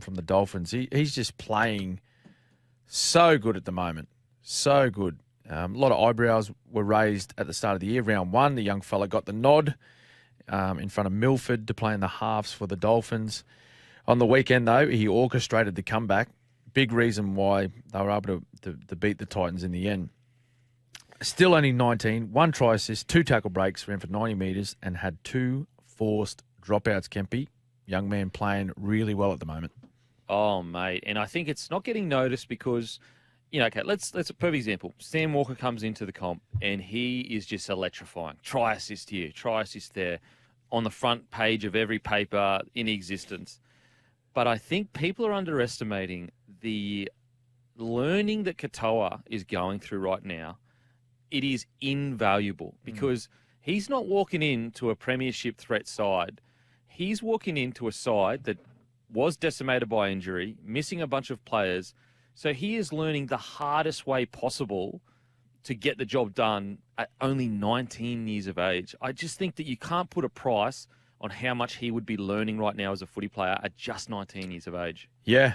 from the Dolphins. He's just playing so good at the moment. So good. A lot of eyebrows were raised at the start of the year. Round 1, the young fella got the nod in front of Milford to play in the halves for the Dolphins. On the weekend, though, he orchestrated the comeback. Big reason why they were able to beat the Titans in the end. Still only 19, 1 try assist, 2 tackle breaks, ran for 90 metres and had 2 forced dropouts, Kempy. Young man playing really well at the moment. Oh, mate. And I think it's not getting noticed because, okay, let's a perfect example. Sam Walker comes into the comp and he is just electrifying. Try assist here, try assist there, on the front page of every paper in existence. But I think people are underestimating the learning that Katoa is going through right now it is invaluable because he's not walking into a premiership threat side. He's walking into a side that was decimated by injury, missing a bunch of players. So he is learning the hardest way possible to get the job done at only 19 years of age. I just think that you can't put a price on how much he would be learning right now as a footy player at just 19 years of age. Yeah,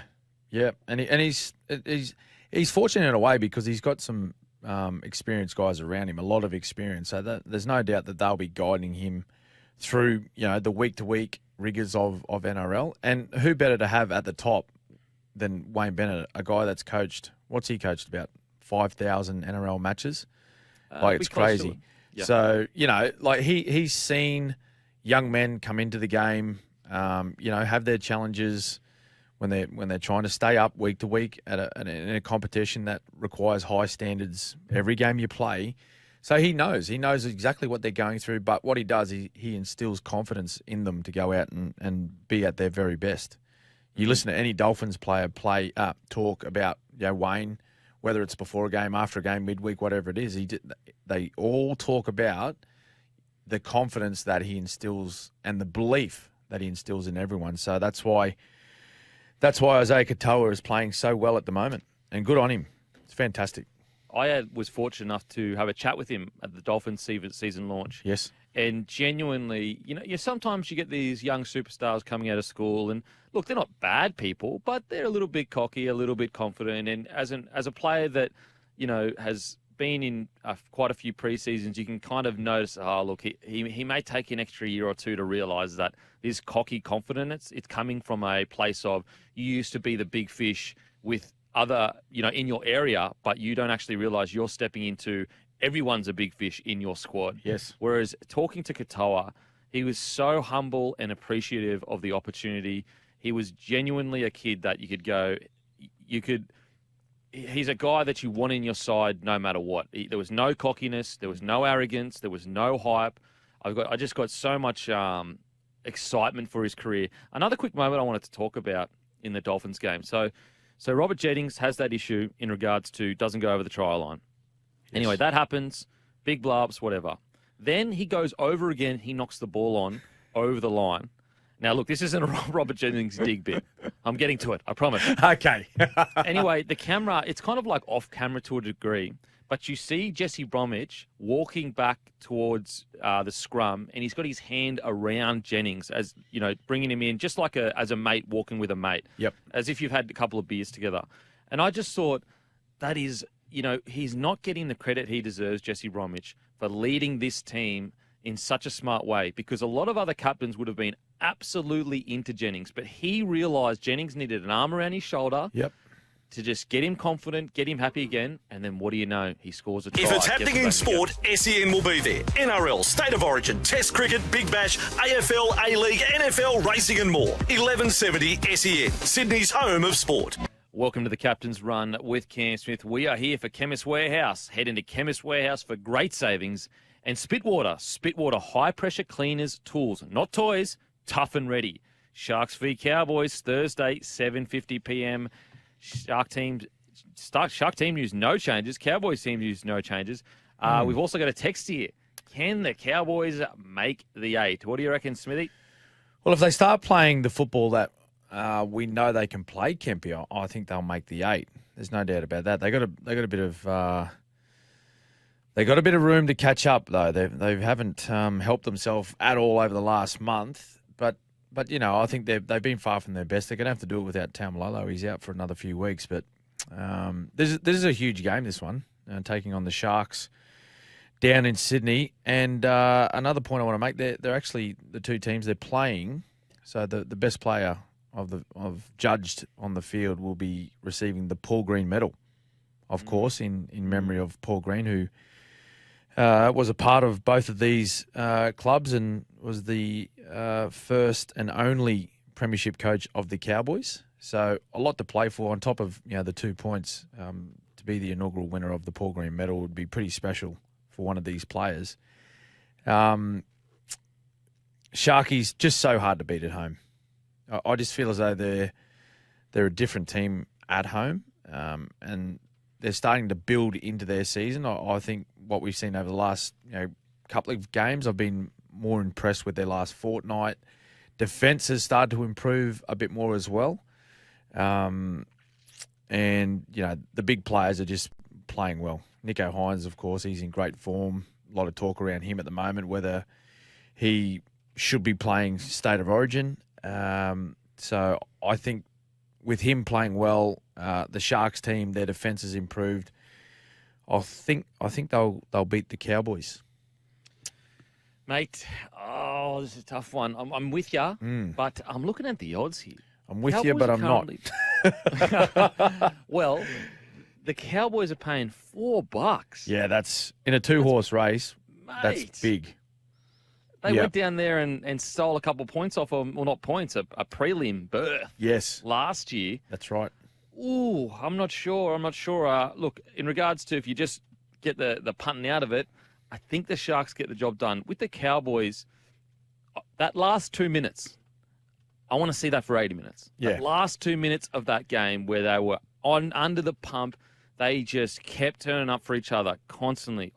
and he's fortunate in a way because he's got some experienced guys around him, a lot of experience. So there's no doubt that they'll be guiding him through, the week-to-week rigours of NRL. And who better to have at the top than Wayne Bennett, a guy that's coached, what's he coached, about 5,000 NRL matches? It's crazy. Yeah. So, he's seen young men come into the game, have their challenges when they're trying to stay up week to week in a competition that requires high standards every game you play. So he knows exactly what they're going through. But what he does, he instills confidence in them to go out and be at their very best. You listen to any Dolphins player talk about Wayne, whether it's before a game, after a game, midweek, whatever it is. They all talk about the confidence that he instills and the belief that he instills in everyone. So that's why Isaiah Katoa is playing so well at the moment, and good on him. It's fantastic. I was fortunate enough to have a chat with him at the Dolphins season launch. Yes. And genuinely, sometimes you get these young superstars coming out of school, and look, they're not bad people, but they're a little bit cocky, a little bit confident. And as a player that, has been in quite a few preseasons, you can kind of notice, look, he may take an extra year or two to realise that this cocky confidence, it's coming from a place of you used to be the big fish with other, in your area, but you don't actually realise you're stepping into everyone's a big fish in your squad. Yes. Whereas talking to Katoa, he was so humble and appreciative of the opportunity. He was genuinely a kid that he's a guy that you want in your side no matter what. There was no cockiness. There was no arrogance. There was no hype. I just got so much excitement for his career. Another quick moment I wanted to talk about in the Dolphins game. So Robert Jennings has that issue in regards to doesn't go over the try line. Yes. Anyway, that happens. Big blow-ups, whatever. Then he goes over again. He knocks the ball on over the line. Now, look, this isn't a Robert Jennings dig bit. I'm getting to it, I promise. Okay. Anyway, the camera, it's kind of like off-camera to a degree, but you see Jesse Bromwich walking back towards the scrum, and he's got his hand around Jennings as, bringing him in, just like as a mate walking with a mate. Yep. As if you've had a couple of beers together. And I just thought that is... he's not getting the credit he deserves, Jesse Bromwich, for leading this team in such a smart way, because a lot of other captains would have been absolutely into Jennings, but he realised Jennings needed an arm around his shoulder to just get him confident, get him happy again, and then what do you know? He scores a try. If it's happening in sport, SEN will be there. NRL, State of Origin, Test Cricket, Big Bash, AFL, A-League, NFL, racing and more. 1170 SEN, Sydney's home of sport. Welcome to the Captain's Run with Cam Smith. We are here for Chemist Warehouse. Head into Chemist Warehouse for great savings. And Spitwater high-pressure cleaners, tools, not toys, tough and ready. Sharks v Cowboys, Thursday, 7:50 p.m. Shark team used no changes. Cowboys team used no changes. We've also got a text here. Can the Cowboys make the 8? What do you reckon, Smithy? Well, if they start playing the football that we know they can play, Kempy, I think they'll make the 8. There's no doubt about that. They got a bit of room to catch up though. They haven't helped themselves at all over the last month. But I think they've been far from their best. They're going to have to do it without Taumalolo. He's out for another few weeks. But this is a huge game. This one, taking on the Sharks down in Sydney. And another point I want to make: they're actually the two teams they're playing. So the best player of judged on the field will be receiving the Paul Green medal, of course, in memory of Paul Green, who was a part of both of these clubs and was the first and only premiership coach of the Cowboys. So a lot to play for. On top of the 2 points, to be the inaugural winner of the Paul Green medal would be pretty special for one of these players. Sharkies just so hard to beat at home. I just feel as though they're a different team at home, and they're starting to build into their season. I think what we've seen over the last couple of games, I've been more impressed with their last fortnight. Defence has started to improve a bit more as well. And, the big players are just playing well. Nico Hines, of course, he's in great form. A lot of talk around him at the moment, whether he should be playing State of Origin. So I think with him playing well, the Sharks team, their defence has improved. I think they'll beat the Cowboys. Mate, this is a tough one. I'm with you, but I'm looking at the odds here. I'm with you, but I'm not. Well, the Cowboys are paying $4. Yeah, that's in a 2-horse race. Mate. That's big. They went down there and stole a couple of points off, well, not points, a prelim berth. Yes. Last year. That's right. Ooh, I'm not sure. Look, in regards to if you just get the punting out of it, I think the Sharks get the job done. With the Cowboys, that last 2 minutes, I want to see that for 80 minutes. Yeah. The last 2 minutes of that game where they were under the pump, they just kept turning up for each other constantly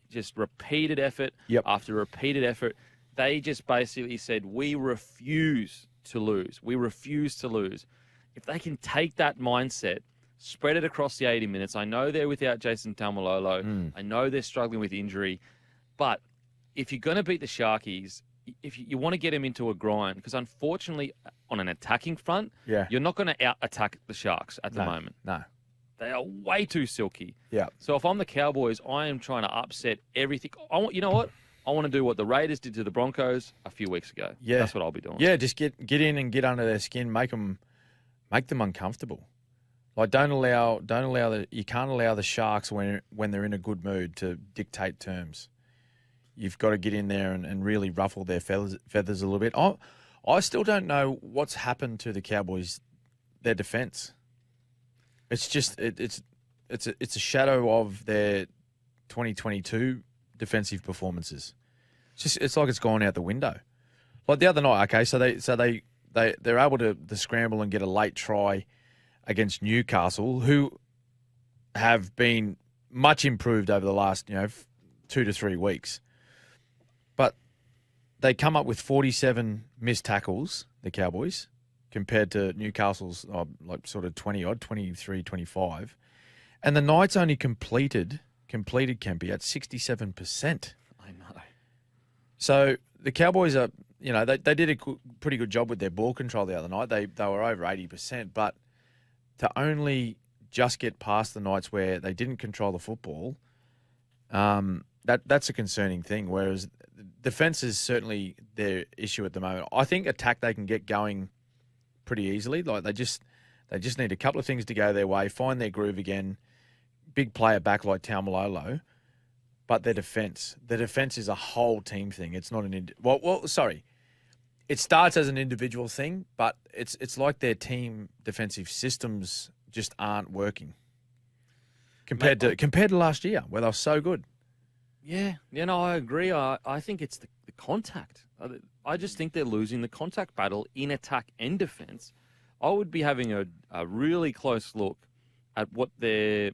just repeated effort after repeated effort. They just basically said, we refuse to lose. We refuse to lose. If they can take that mindset, spread it across the 80 minutes. I know they're without Jason Taumalolo. I know they're struggling with injury. But if you're going to beat the Sharkies, if you want to get them into a grind, because unfortunately, on an attacking front, you're not going to out-attack the Sharks at the moment. No. They are way too silky. Yeah. So if I'm the Cowboys, I am trying to upset everything. You know what? I want to do what the Raiders did to the Broncos a few weeks ago. Yeah. That's what I'll be doing. Yeah, just get in and get under their skin, make them uncomfortable. Like you can't allow the Sharks when they're in a good mood to dictate terms. You've got to get in there and really ruffle their feathers a little bit. I still don't know what's happened to the Cowboys, their defense. It's just it's a shadow of their 2022 defensive performances. It's like it's gone out the window. Like the other night, okay, so they're able to scramble and get a late try against Newcastle, who have been much improved over the last 2 to 3 weeks. But they come up with 47 missed tackles, the Cowboys, compared to Newcastle's sort of 20-odd, 23, 25. And the Knights only completed Kempy at 67%. I know. So the Cowboys are, they did a pretty good job with their ball control the other night. They were over 80%, but to only just get past the Knights where they didn't control the football, that's a concerning thing. Whereas defense is certainly their issue at the moment. I think attack they can get going pretty easily. Like they just need a couple of things to go their way, find their groove again. Big player back like Taumalolo, but their defense is a whole team thing. It's not sorry. It starts as an individual thing, but it's like their team defensive systems just aren't working compared to last year where they were so good. Yeah, I agree. I think it's the contact. I just think they're losing the contact battle in attack and defense. I would be having a really close look at what their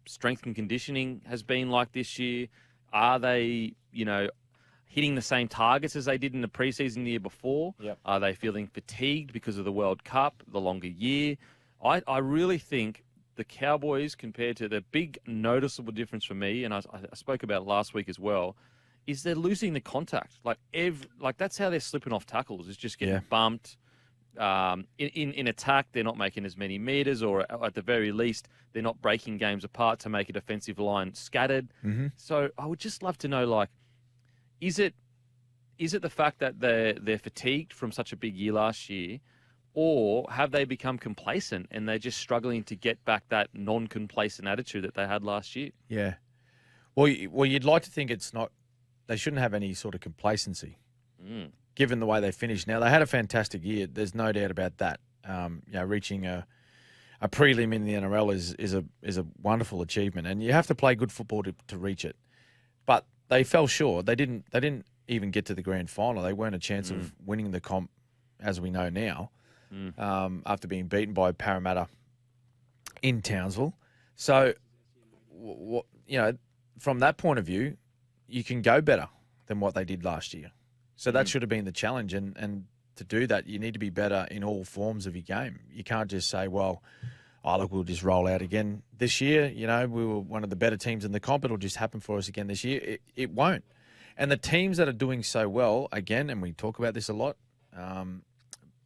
strength and conditioning has been like this year. Are they, hitting the same targets as they did in the preseason the year before? Yep. Are they feeling fatigued because of the World Cup, the longer year? I really think the Cowboys, compared to the big noticeable difference for me, and I spoke about it last week as well, is they're losing the contact. Like that's how they're slipping off tackles, is just getting bumped. In attack, they're not making as many meters, or at the very least, they're not breaking games apart to make a defensive line scattered. Mm-hmm. So I would just love to know, is it the fact that they're fatigued from such a big year last year, or have they become complacent and they're just struggling to get back that non-complacent attitude that they had last year? Yeah. Well, you'd like to think it's not. They shouldn't have any sort of complacency. Given the way they finished. Now, they had a fantastic year. There's no doubt about that. Reaching a prelim in the NRL is a wonderful achievement, and you have to play good football to reach it. But they fell short. They didn't even get to the grand final. They weren't a chance of winning the comp, as we know now, after being beaten by Parramatta in Townsville. So from that point of view, you can go better than what they did last year. So that should have been the challenge. And to do that, you need to be better in all forms of your game. You can't just say, well, look, we'll just roll out again this year. We were one of the better teams in the comp. It'll just happen for us again this year. It won't. And the teams that are doing so well, again, and we talk about this a lot,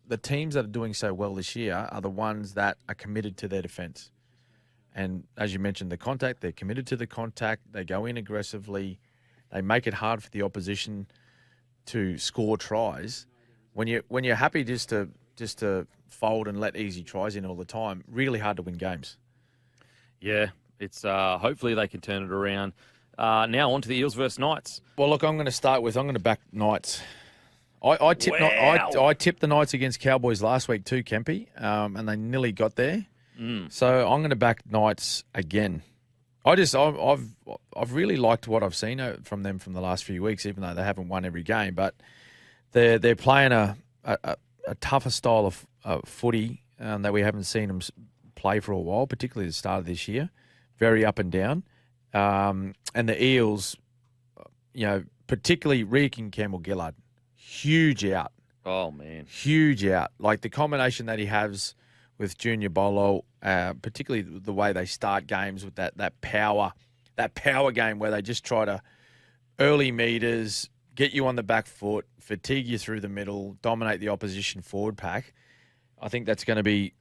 the teams that are doing so well this year are the ones that are committed to their defence. And as you mentioned, the contact, they're committed to the contact. They go in aggressively. They make it hard for the opposition to score tries. When you're happy just to fold and let easy tries in all the time, really hard to win games. Yeah, it's hopefully they can turn it around. Now on to the Eels versus Knights. Well, look, I'm going to back Knights. I tipped the Knights against Cowboys last week too, Kempy, and they nearly got there. So I'm going to back Knights again. I've really liked what I've seen from them from the last few weeks, even though they haven't won every game. But they're playing a tougher style of footy that we haven't seen them play for a while, particularly the start of this year. Very up and down. And the Eels, particularly Riek and Campbell-Gillard, huge out. Oh, man. Huge out. Like the combination that he has with Junior Bolo, particularly the way they start games with that power game where they just try to early meters, get you on the back foot, fatigue you through the middle, dominate the opposition forward pack. I think that's going to be,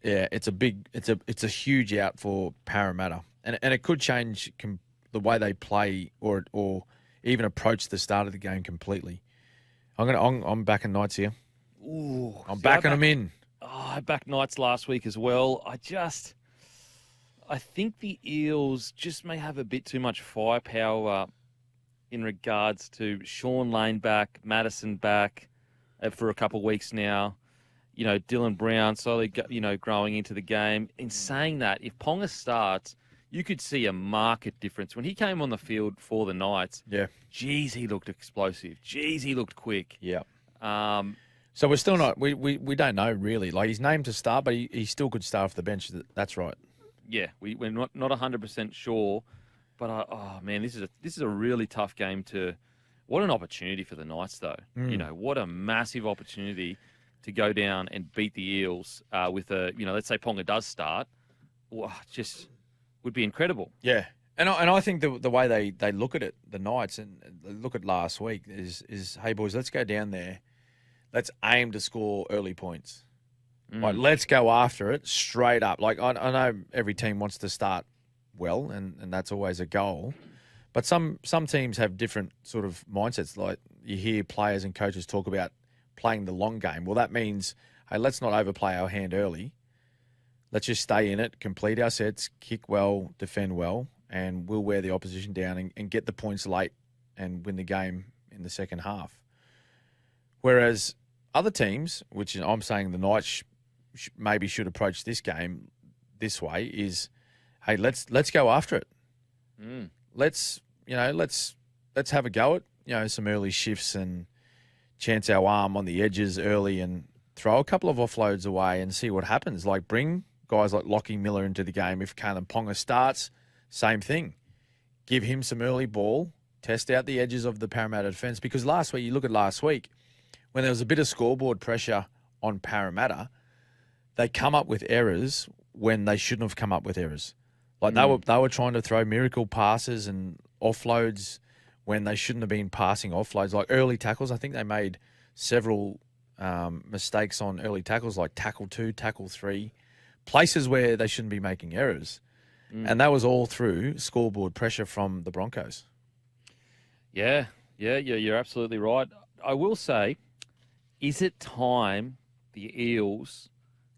it's a huge out for Parramatta. And it could change the way they play or even approach the start of the game completely. I'm backing Knights here. Ooh, I'm backing them in. I backed Knights last week as well. I think the Eels just may have a bit too much firepower in regards to Sean Lane back, Madison back for a couple of weeks now. Dylan Brown slowly, growing into the game. In saying that, if Ponga starts, you could see a marked difference. When he came on the field for the Knights, geez, he looked explosive. Geez, he looked quick. Yeah. So we're still not, we don't know really. Like he's named to start, but he still could start off the bench. That's right. Yeah, we're not 100% sure. But, man, this is a really tough game to – what an opportunity for the Knights, though. What a massive opportunity to go down and beat the Eels with let's say Ponga does start. Just would be incredible. Yeah. And I think the way they look at it, the Knights, and look at last week is, hey, boys, let's go down there. Let's aim to score early points. Like, let's go after it straight up. Like, I know every team wants to start well, and that's always a goal. But some teams have different sort of mindsets. Like, you hear players and coaches talk about playing the long game. Well, that means, hey, let's not overplay our hand early. Let's just stay in it, complete our sets, kick well, defend well, and we'll wear the opposition down and get the points late and win the game in the second half. Whereas other teams, which I'm saying the Knights maybe should approach this game this way, is, hey, let's go after it. Let's have a go at some early shifts and chance our arm on the edges early and throw a couple of offloads away and see what happens. Like bring guys like Lockie Miller into the game. If Kalen Ponga starts, same thing. Give him some early ball, test out the edges of the Parramatta defence. Because you look at last week, when there was a bit of scoreboard pressure on Parramatta, they come up with errors when they shouldn't have come up with errors. Like they were trying to throw miracle passes and offloads when they shouldn't have been passing offloads. Like early tackles, I think they made several mistakes on early tackles, like tackle 2, tackle 3, places where they shouldn't be making errors. And that was all through scoreboard pressure from the Broncos. Yeah, you're absolutely right. I will say, is it time the Eels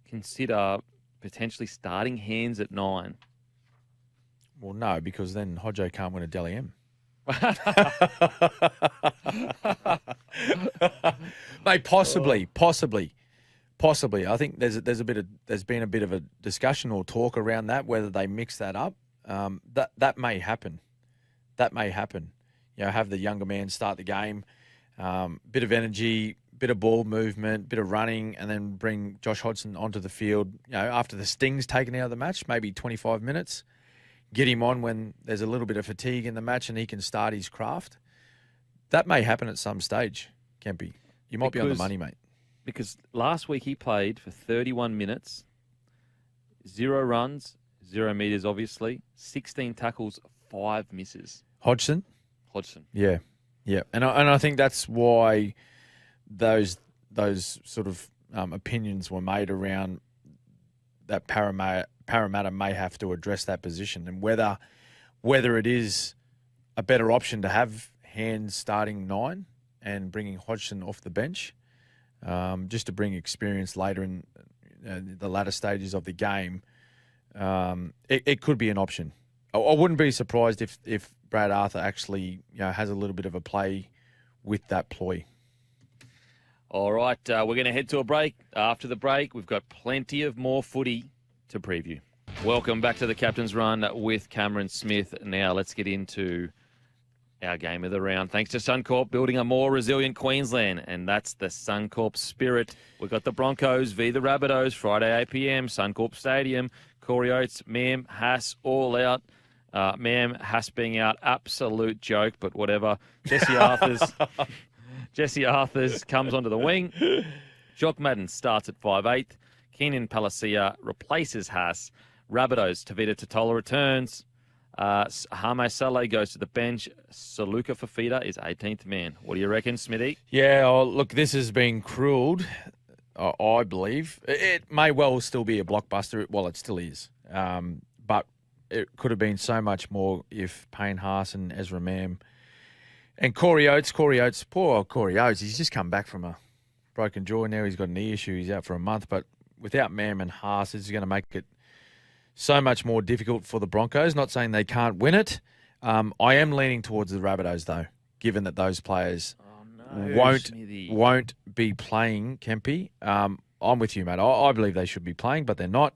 consider potentially starting hands at 9? Well, no, because then Hodjo can't win a Dally M. Mate, possibly. I think there's been a bit of a discussion or talk around that, whether they mix that up. That may happen. Have the younger man start the game, bit of energy, bit of ball movement, bit of running, and then bring Josh Hodgson onto the field. After the sting's taken out of the match, maybe 25 minutes. get him on when there's a little bit of fatigue in the match and he can start his craft. That may happen at some stage, Kempy. You might be on the money, mate. Because last week he played for 31 minutes, 0 runs, 0 metres, obviously, 16 tackles, 5 misses. Hodgson? Yeah. Yeah. And I think that's why those sort of opinions were made around that Parramatta may have to address that position, and whether it is a better option to have Hands starting 9 and bringing Hodgson off the bench, just to bring experience later in the latter stages of the game. It could be an option. I wouldn't be surprised if Brad Arthur actually has a little bit of a play with that ploy. All right, we're going to head to a break. After the break, we've got plenty of more footy to preview. Welcome back to the Captain's Run with Cameron Smith. Now let's get into our game of the round. Thanks to Suncorp, building a more resilient Queensland, and that's the Suncorp spirit. We've got the Broncos v. the Rabbitohs, Friday 8 p.m, Suncorp Stadium. Corey Oates, Mam, Haas, all out. Mam, Haas being out, absolute joke, but whatever. Jesse Arthurs comes onto the wing. Jock Madden starts at 5'8". Keenan Palacia replaces Haas. Rabbitohs, Tavita Totola returns. Hame Saleh goes to the bench. Saluka Fafita is 18th man. What do you reckon, Smithy? Yeah, look, this has been cruelled, I believe. It may well still be a blockbuster. Well, it still is. But it could have been so much more if Payne Haas and Ezra Mam and Corey Oates, poor Corey Oates, he's just come back from a broken jaw. Now he's got a knee issue. He's out for a month. But without Mam and Haas, it's going to make it so much more difficult for the Broncos. Not saying they can't win it. I am leaning towards the Rabbitohs, though, given that those players won't be playing, Kempy. I'm with you, mate. I believe they should be playing, but they're not.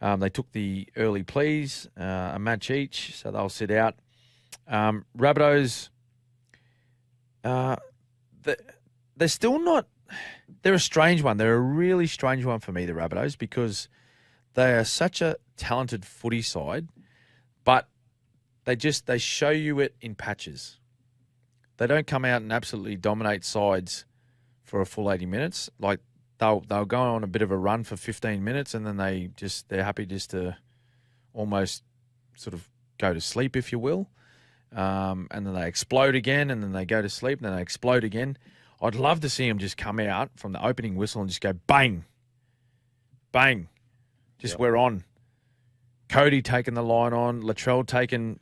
They took the early pleas, a match each, so they'll sit out. Rabbitohs, they're still not... They're a strange one. They're a really strange one for me, the Rabbitohs, because they are such a talented footy side, but they show you it in patches. They don't come out and absolutely dominate sides for a full 80 minutes. Like they'll go on a bit of a run for 15 minutes and then they're happy just to almost sort of go to sleep, if you will. And then they explode again, and then they go to sleep, and then they explode again. I'd love to see them just come out from the opening whistle and just go bang, bang. We're on. Cody taking the line on. Latrell taking,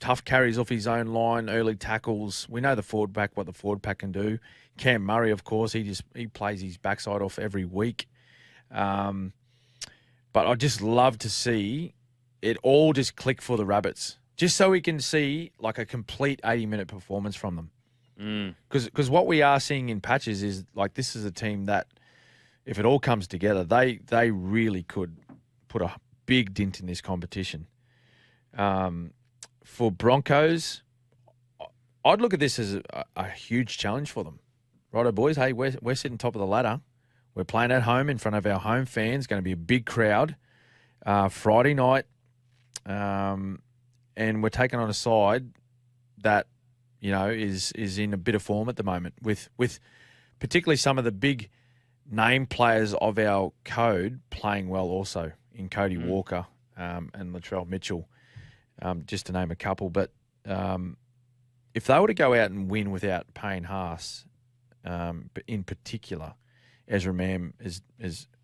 tough carries off his own line, early tackles. We know what the forward pack can do. Cam Murray, of course, he plays his backside off every week. But I'd just love to see it all just click for the Rabbits, just so we can see like a complete 80-minute performance from them. Because what we are seeing in patches is like this is a team that, if it all comes together, they really could put a big dent in this competition. For Broncos, I'd look at this as a huge challenge for them. Righto, boys. Hey, we're sitting top of the ladder. We're playing at home in front of our home fans. Going to be a big crowd. Friday night. And we're taking on a side that, is in a bit of form at the moment with particularly some of the big name players of our code playing well also in Cody Walker and Latrell Mitchell, just to name a couple. But if they were to go out and win without Payne Haas, but in particular, Ezra Mam is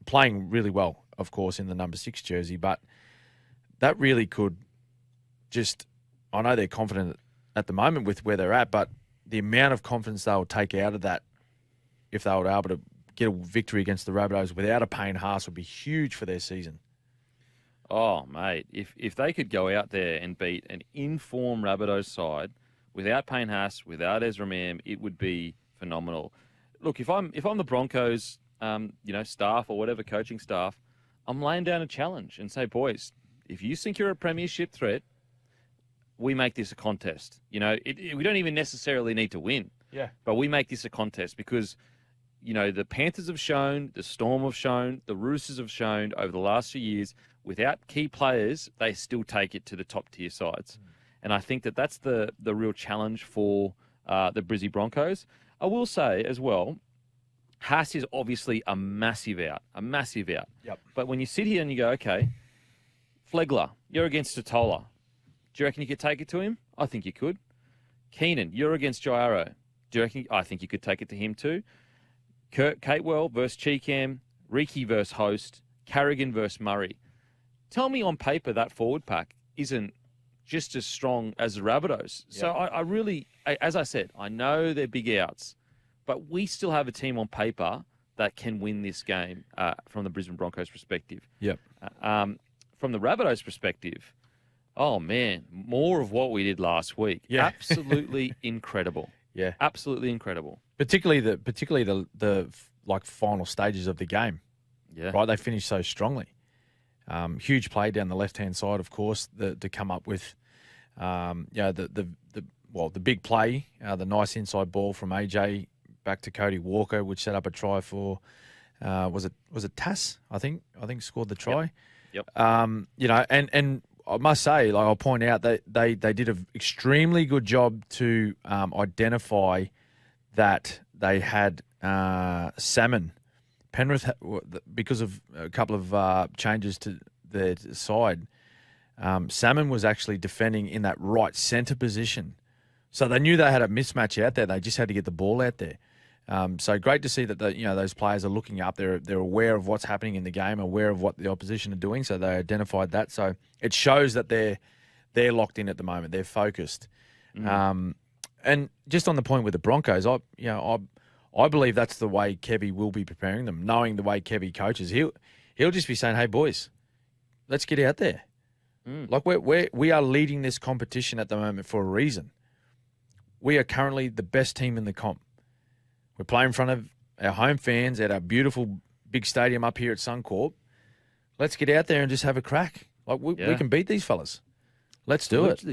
playing really well, of course, in the number 6 jersey, but that really could just... I know they're confident at the moment with where they're at, but the amount of confidence they'll take out of that if they were able to get a victory against the Rabbitohs without a Payne Haas would be huge for their season. Oh, mate, if they could go out there and beat an in-form Rabbitohs side without Payne Haas, without Ezra Mam, it would be phenomenal. Look, if I'm the Broncos, staff or whatever coaching staff, I'm laying down a challenge and say, boys, if you think you're a premiership threat, we make this a contest. We don't even necessarily need to win. Yeah. But we make this a contest because the Panthers have shown, the Storm have shown, the Roosters have shown over the last few years, without key players, they still take it to the top tier sides. And I think that's the real challenge for the Brizzy Broncos. I will say as well, Haas is obviously a massive out. Yep. But when you sit here and you go, okay, Flegler, you're against Totola. Do you reckon you could take it to him? I think you could. Keenan, you're against Jairo. Do you reckon? I think you could take it to him too. Kurt Catewell versus Cheekham, Riki versus Host, Carrigan versus Murray. Tell me on paper that forward pack isn't just as strong as the Rabbitohs. Yep. So I really, as I said, I know they're big outs, but we still have a team on paper that can win this game from the Brisbane Broncos perspective. Yep. From the Rabbitohs perspective, oh man, more of what we did last week. Yeah. Absolutely incredible. Yeah. Absolutely incredible. Particularly the like final stages of the game. Yeah. Right. They finished so strongly. Huge play down the left-hand side, of course, to come up with, the big play, the nice inside ball from AJ back to Cody Walker, which set up a try for, was it Tass? I think scored the try. Yep. And I must say, like I'll point out that they did an extremely good job to identify that they had Salmon. Penrith, because of a couple of changes to their side, Salmon was actually defending in that right centre position. So they knew they had a mismatch out there. They just had to get the ball out there. So great to see that those players are looking up. They're aware of what's happening in the game, aware of what the opposition are doing. So they identified that. So it shows that they're locked in at the moment. They're focused. And just on the point with the Broncos, I believe that's the way Kevy will be preparing them, knowing the way Kevy coaches. He'll just be saying, "Hey boys, let's get out there." Like we are leading this competition at the moment for a reason. We are currently the best team in the comp. We're playing in front of our home fans at our beautiful big stadium up here at Suncorp. Let's get out there and just have a crack. Like we can beat these fellas. Let's do it.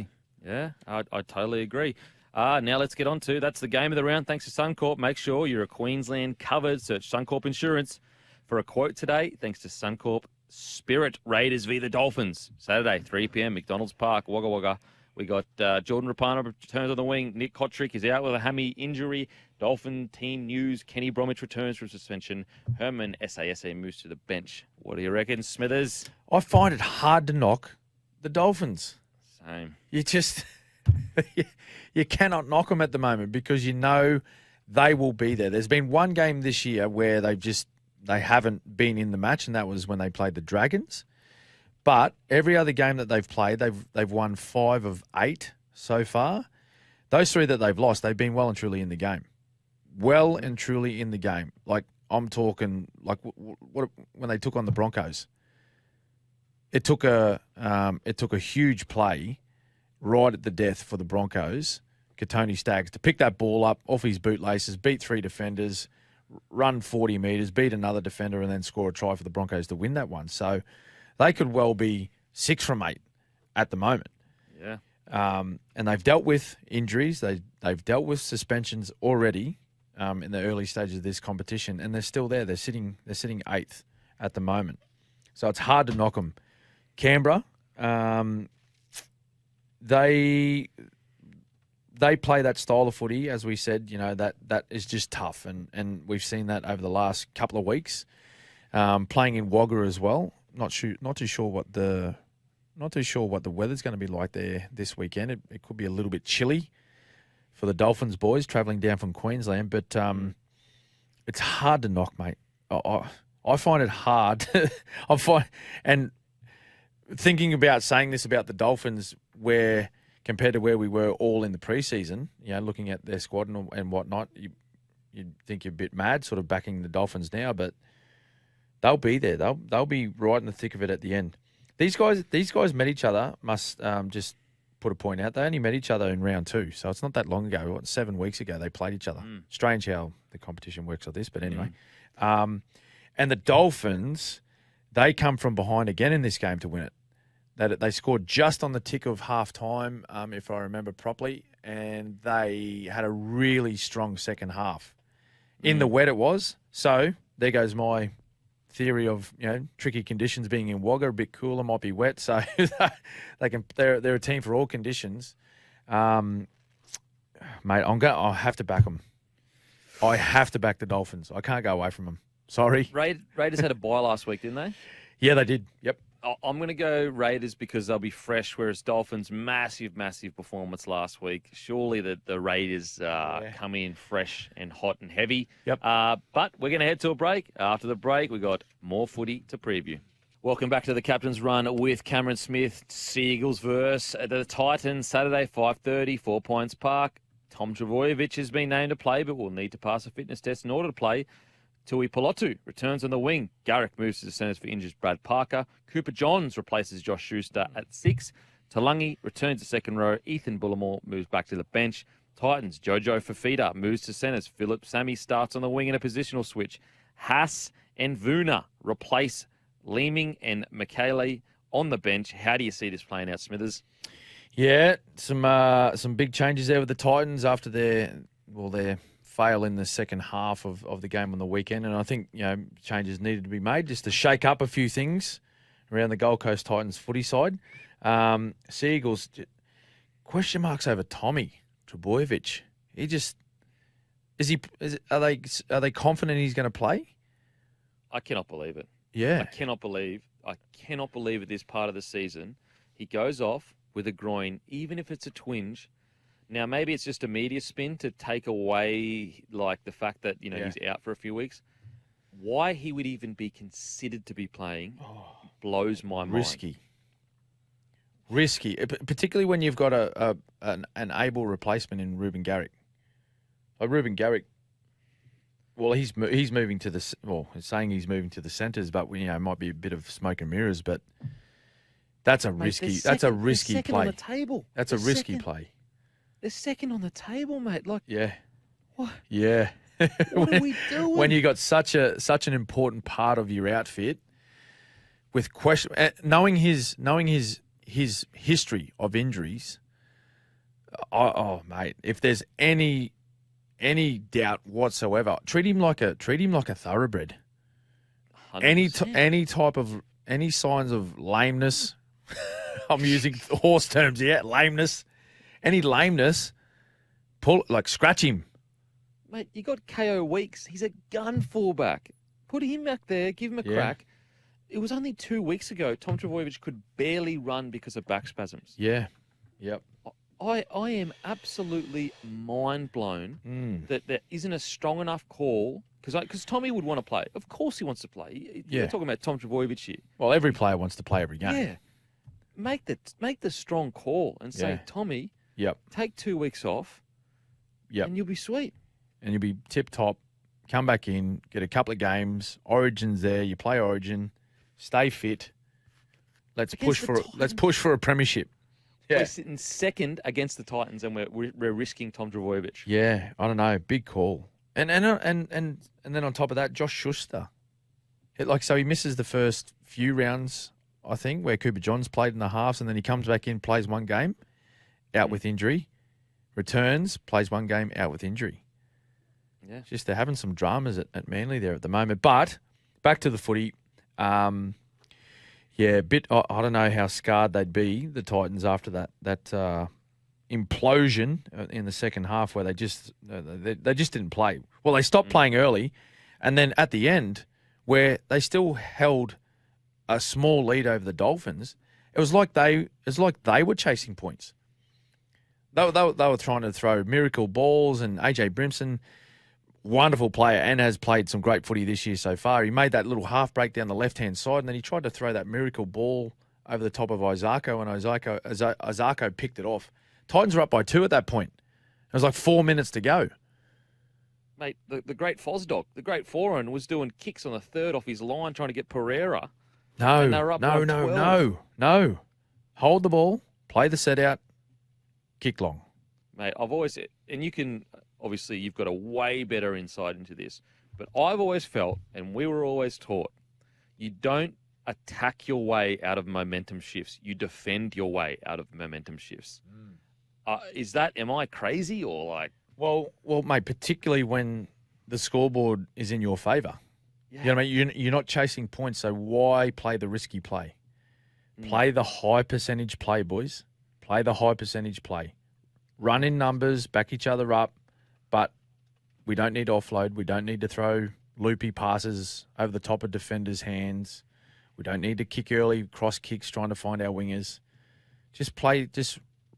Yeah, I totally agree. Now let's get on to, that's the game of the round. Thanks to Suncorp. Make sure you're a Queensland covered. Search Suncorp Insurance for a quote today. Thanks to Suncorp. Spirit Raiders v the Dolphins. Saturday, 3 p.m, McDonald's Park, Wagga Wagga. We got Jordan Rapana returns on the wing. Nick Kotrick is out with a hammy injury. Dolphin team news. Kenny Bromwich returns from suspension. Herman SASA moves to the bench. What do you reckon, Smithers? I find it hard to knock the Dolphins. Same. You just you cannot knock them at the moment because you know they will be there. There's been one game this year where they haven't been in the match, and that was when they played the Dragons. But every other game that they've played, they've won 5 of 8 so far. Those 3 that they've lost, they've been well and truly in the game. Well and truly in the game. Like I'm talking, like what when they took on the Broncos. It took a huge play right at the death for the Broncos, Katoni Staggs, to pick that ball up off his bootlaces, beat 3 defenders, run 40 metres, beat another defender, and then score a try for the Broncos to win that one. So they could well be 6 from 8 at the moment. Yeah. And they've dealt with injuries. They've dealt with suspensions already in the early stages of this competition, and they're still there. They're sitting 8th at the moment. So it's hard to knock them. Canberra, they play that style of footy, as we said. That is just tough, and we've seen that over the last couple of weeks. Playing in Wagga as well. Not too sure what the weather's going to be like there this weekend. It could be a little bit chilly for the Dolphins boys travelling down from Queensland, but it's hard to knock, mate. I find it hard. And thinking about saying this about the Dolphins, where compared to where we were all in the preseason, looking at their squad and whatnot, you'd think you're a bit mad, sort of backing the Dolphins now, but they'll be there. They'll be right in the thick of it at the end. These guys met each other. Must just put a point out. They only met each other in round 2, so it's not that long ago. 7 weeks ago they played each other. Strange how the competition works like this, but anyway. And the Dolphins, they come from behind again in this game to win it. They scored just on the tick of half time, if I remember properly, and they had a really strong second half. In the wet it was. So there goes my theory of, tricky conditions being in Wagga, a bit cooler, might be wet. So they're a team for all conditions. Mate, I have to back them. I have to back the Dolphins. I can't go away from them. Sorry. Raiders had a bye last week, didn't they? Yeah, they did. Yep. I'm going to go Raiders because they'll be fresh, whereas Dolphins, massive performance last week. Surely the Raiders come in fresh and hot and heavy. Yep. But we're going to head to a break. After the break, we got more footy to preview. Welcome back to the Captain's Run with Cameron Smith. Seagulls versus the Titans, Saturday, 5:30, 4 Points Park. Tom Trbojevic has been named to play, but will need to pass a fitness test in order to play. Tui Pelotu returns on the wing. Garrick moves to the centres for injured Brad Parker. Cooper Johns replaces Josh Schuster at 6. Talangi returns to second row. Ethan Bullimore moves back to the bench. Titans, Jojo Fafita moves to centres. Philip Sammy starts on the wing in a positional switch. Haas and Vuna replace Leeming and Michele on the bench. How do you see this playing out, Smithers? Yeah, some big changes there with the Titans after their fail in the second half of the game on the weekend. And I think, changes needed to be made just to shake up a few things around the Gold Coast Titans footy side. Seagulls, question marks over Tommy Trbojevic. Are they confident he's going to play? I cannot believe it. Yeah. I cannot believe at this part of the season he goes off with a groin, even if it's a twinge. Now, maybe it's just a media spin to take away, the fact that, he's out for a few weeks. Why he would even be considered to be playing blows my mind. Risky, particularly when you've got an able replacement in Ruben Garrick. Ruben Garrick, he's moving to the, it's saying he's moving to the centres, but, it might be a bit of smoke and mirrors, but that's a risky play. That's a risky play. They're second on the table, mate. Yeah. What? Yeah. What are we doing? When you got such an important part of your outfit, with knowing his history of injuries, mate, if there's any doubt whatsoever, treat him like a thoroughbred. 100%. Any signs of lameness, I'm using horse terms, lameness. Any lameness, scratch him. Mate, you got KO Weeks. He's a gun fullback. Put him back there, give him a crack. It was only 2 weeks ago Tom Trbojevic could barely run because of back spasms. Yeah. Yep. I am absolutely mind blown that there isn't a strong enough call, because Tommy would want to play. Of course he wants to play. You're talking about Tom Trbojevic here. Well, every player wants to play every game. Yeah. Make the strong call and say, Tommy, take 2 weeks off, and you'll be sweet. And you'll be tip-top, come back in, get a couple of games, Origin's there, you play Origin, stay fit. Let's push for a premiership. We're sitting second against the Titans, and we're risking Tom Trbojevic. Yeah, I don't know, big call. And then on top of that, Josh Schuster. So he misses the first few rounds, I think, where Cooper Johns played in the halves, and then he comes back in, plays one game, out with injury, returns, plays one game, out with injury. Yeah. Just they're having some dramas at Manly there at the moment. But back to the footy. I don't know how scarred they'd be, the Titans, after that implosion in the second half where they just didn't play. Well, they stopped playing early, and then at the end, where they still held a small lead over the Dolphins, it was like they were chasing points. They were trying to throw miracle balls, and AJ Brimson, wonderful player and has played some great footy this year so far. He made that little half break down the left-hand side, and then he tried to throw that miracle ball over the top of Isako, and Isako picked it off. Titans were up by 2 at that point. It was like 4 minutes to go. Mate, the great Fosdog, the great Foran, was doing kicks on the third off his line trying to get Pereira. No. Hold the ball, play the set out, kick long. Mate, I've always, and you can, obviously you've got a way better insight into this, but I've always felt, and we were always taught, you don't attack your way out of momentum shifts. You defend your way out of momentum shifts. Am I crazy or like? Well, mate, particularly when the scoreboard is in your favour. Yeah. You know what I mean? You're not chasing points, so why play the risky play? Play the high percentage play, boys. Play the high percentage play. Run in numbers, back each other up, but we don't need to offload. We don't need to throw loopy passes over the top of defenders' hands. We don't need to kick early, cross kicks, trying to find our wingers. Just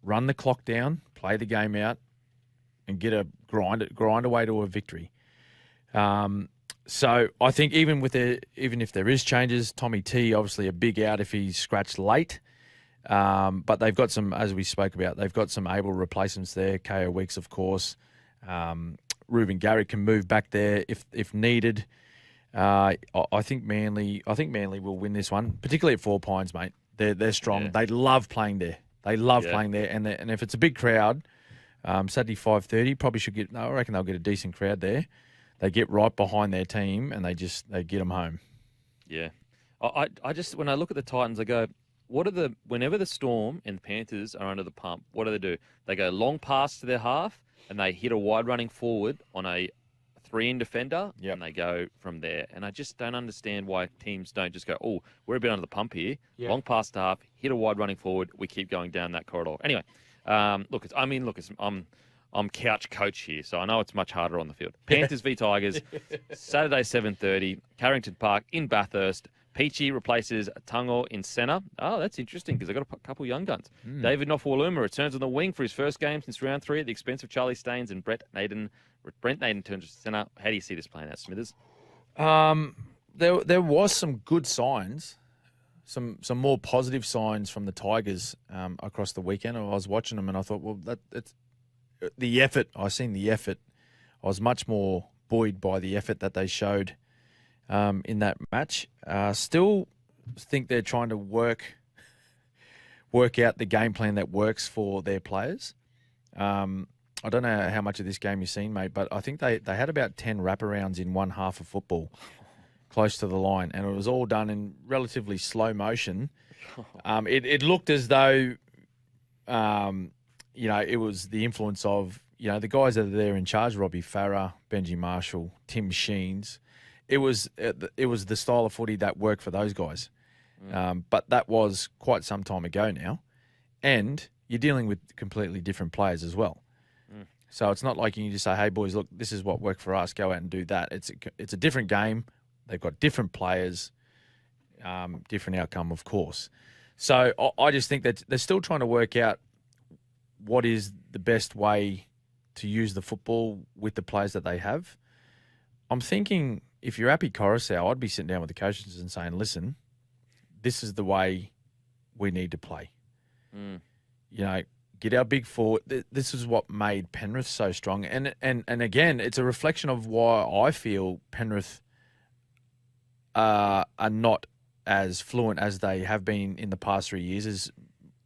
run the clock down, play the game out, and get a grind away to a victory. So I think even if there is changes, Tommy T obviously a big out if he's scratched late. But they've got some, as we spoke about, they've got some able replacements there. KO Weeks, of course. Reuben Garrick can move back there if needed. I think Manly will win this one, particularly at Four Pines, mate. They're strong. Yeah. They love playing there. They love playing there, and if it's a big crowd, Saturday 5:30 probably should get. I reckon they'll get a decent crowd there. They get right behind their team and they get them home. Yeah, I just when I look at the Titans, I go, whenever the Storm and the Panthers are under the pump, what do? They go long pass to their half and they hit a wide running forward on a 3-in defender, and they go from there. And I just don't understand why teams don't just go, oh, we're a bit under the pump here. Yeah. Long pass to half, hit a wide running forward, we keep going down that corridor. Anyway, I'm couch coach here, so I know it's much harder on the field. Panthers v Tigers, Saturday 7:30, Carrington Park in Bathurst. Peachy replaces Tungo in centre. Oh, that's interesting because they've got a couple young guns. David Nofaluma returns on the wing for his first game since round 3 at the expense of Charlie Staines and Brent Naden. Brent Naden turns to centre. How do you see this playing out, Smithers? There was some good signs, some more positive signs from the Tigers across the weekend. I was watching them and I thought, well, it's the effort. I seen the effort. I was much more buoyed by the effort that they showed in that match. Still think they're trying to work out the game plan that works for their players. I don't know how much of this game you've seen, mate, but I think they had about 10 wraparounds in one half of football close to the line, and it was all done in relatively slow motion. It looked as though, it was the influence of, the guys that are there in charge, Robbie Farah, Benji Marshall, Tim Sheens. It was the style of footy that worked for those guys. But that was quite some time ago now. And you're dealing with completely different players as well. So it's not like you can just say, hey, boys, look, this is what worked for us. Go out and do that. It's a different game. They've got different players, different outcome, of course. So I just think that they're still trying to work out what is the best way to use the football with the players that they have. I'm thinking if you're Api Coruscant, I'd be sitting down with the coaches and saying, listen, this is the way we need to play. Get our big forward. This is what made Penrith so strong. And again, it's a reflection of why I feel Penrith are not as fluent as they have been in the past 3 years, is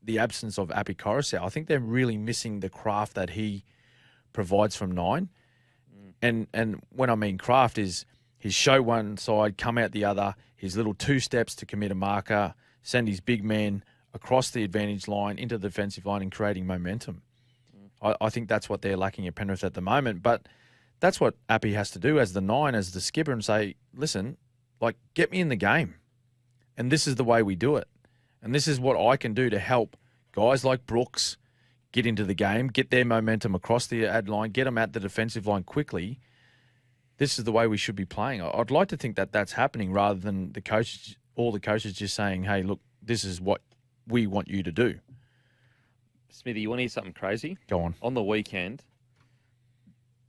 the absence of Api Coruscant. I think they're really missing the craft that he provides from 9. And when I mean craft is his show one side, come out the other, his little 2 steps to commit a marker, send his big man across the advantage line into the defensive line and creating momentum. I think that's what they're lacking at Penrith at the moment. But that's what Appy has to do as the 9, as the skipper, and say, listen, get me in the game. And this is the way we do it. And this is what I can do to help guys like Brooks get into the game, get their momentum across the ad line, get them at the defensive line quickly. This is the way we should be playing. I'd like to think that that's happening rather than all the coaches just saying, hey, look, this is what we want you to do. Smithy, you want to hear something crazy? Go on. On the weekend,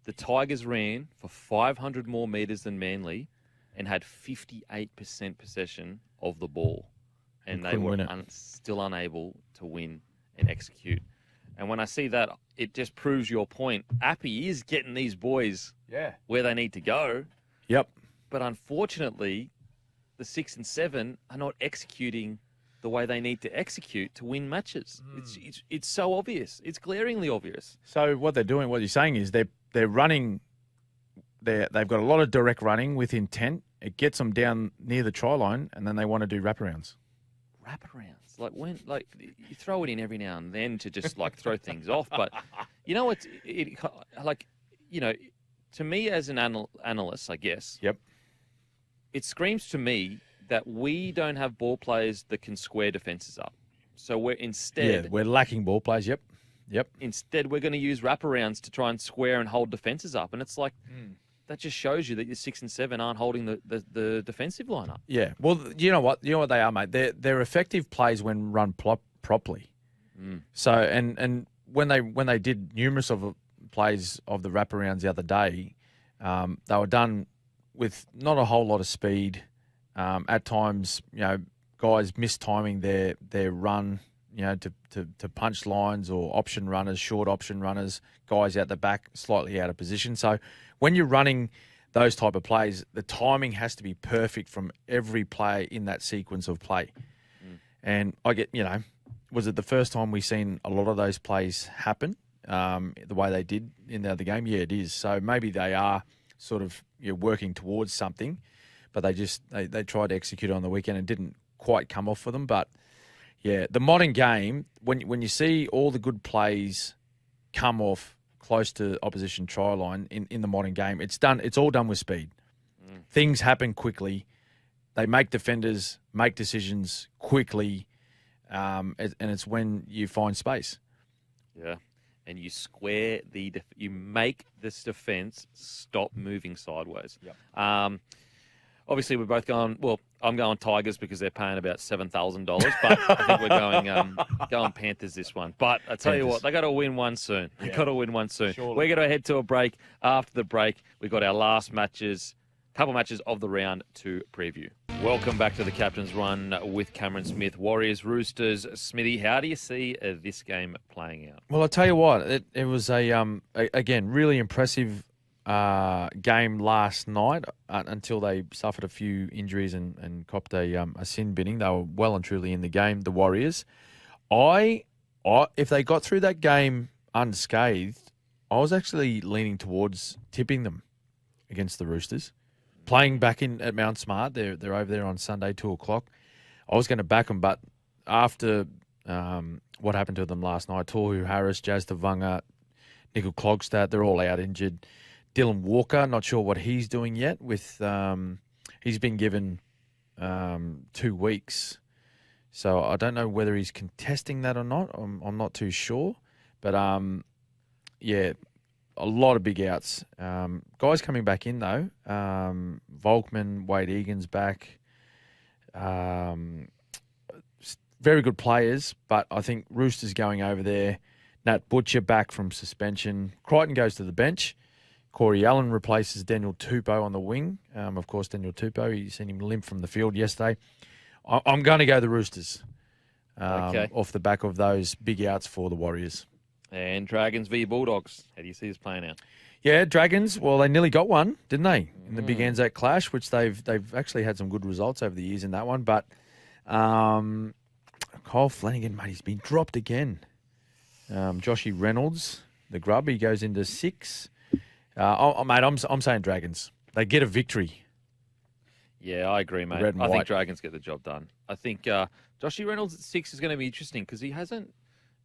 the Tigers ran for 500 more metres than Manly and had 58% possession of the ball. And they were still unable to win and execute. And when I see that, it just proves your point. Appy is getting these boys where they need to go. Yep. But unfortunately, the 6 and 7 are not executing the way they need to execute to win matches. It's so obvious. It's glaringly obvious. So what they're doing, what you're saying is they're running. They've got a lot of direct running with intent. It gets them down near the try line, and then they want to do wraparounds. Wraparounds, you throw it in every now and then to just throw things off. But to me as an analyst, I guess, Yep. it screams to me that we don't have ball players that can square defences up. So we're We're lacking ball players. Yep. Instead, we're going to use wraparounds to try and square and hold defences up. And it's like, that just shows you that your 6 and 7 aren't holding the defensive line up. Yeah. Well, you know what? You know what they are, mate? They're effective plays when run properly. So, and when they did numerous of plays of the wraparounds the other day, they were done with not a whole lot of speed. At times, guys mistiming their run, to punch lines or option runners, short option runners, guys out the back, slightly out of position. So when you're running those type of plays, the timing has to be perfect from every player in that sequence of play. And I get, was it the first time we've seen a lot of those plays happen the way they did in the other game? Yeah, it is. So maybe they are sort of working towards something, but they tried to execute it on the weekend and didn't quite come off for them. But yeah, the modern game, when you see all the good plays come off close to opposition try line in the modern game, it's all done with speed. Things happen quickly. They make defenders make decisions quickly, and it's when you find space. Yeah, and you square you make this defence stop moving sideways. Yep. Obviously, we're both going. Well, I'm going Tigers because they're paying about $7,000, but I think we're going Panthers this one. But I tell you what, they got to win one soon. They got to win one soon. Surely. We're going to head to a break. After the break, we've got our last couple matches of the round to preview. Welcome back to the Captain's Run with Cameron Smith. Warriors, Roosters. Smithy, how do you see this game playing out? Well, I'll tell you what, it was again, really impressive game last night until they suffered a few injuries and copped a sin binning. They were well and truly in the game, the Warriors. If they got through that game unscathed, I was actually leaning towards tipping them against the Roosters. Playing back in at Mount Smart, they're over there on Sunday, 2:00. I was going to back them, but after what happened to them last night, Tohu Harris, Jazz Tavanga, Nickel Klogstad, they're all out injured. Dylan Walker, not sure what he's doing yet. He's been given 2 weeks, so I don't know whether he's contesting that or not. I'm not too sure, but yeah, a lot of big outs. Guys coming back in though. Volkman, Wade Egan's back. Very good players, but I think Roosters going over there. Nat Butcher back from suspension. Crichton goes to the bench. Corey Allen replaces Daniel Tupou on the wing. Of course, Daniel Tupou, you seen him limp from the field yesterday. I'm going to go the Roosters off the back of those big outs for the Warriors. And Dragons v Bulldogs. How do you see this playing out? Yeah, Dragons, well, they nearly got one, didn't they, in the big ANZAC clash, which they've actually had some good results over the years in that one. But Kyle Flanagan, mate, he's been dropped again. Joshy Reynolds, the grub, he goes into 6. Mate, I'm saying Dragons. They get a victory. Yeah, I agree, mate. Red and I think white. Dragons get the job done. I think Joshy Reynolds at 6 is going to be interesting because he hasn't.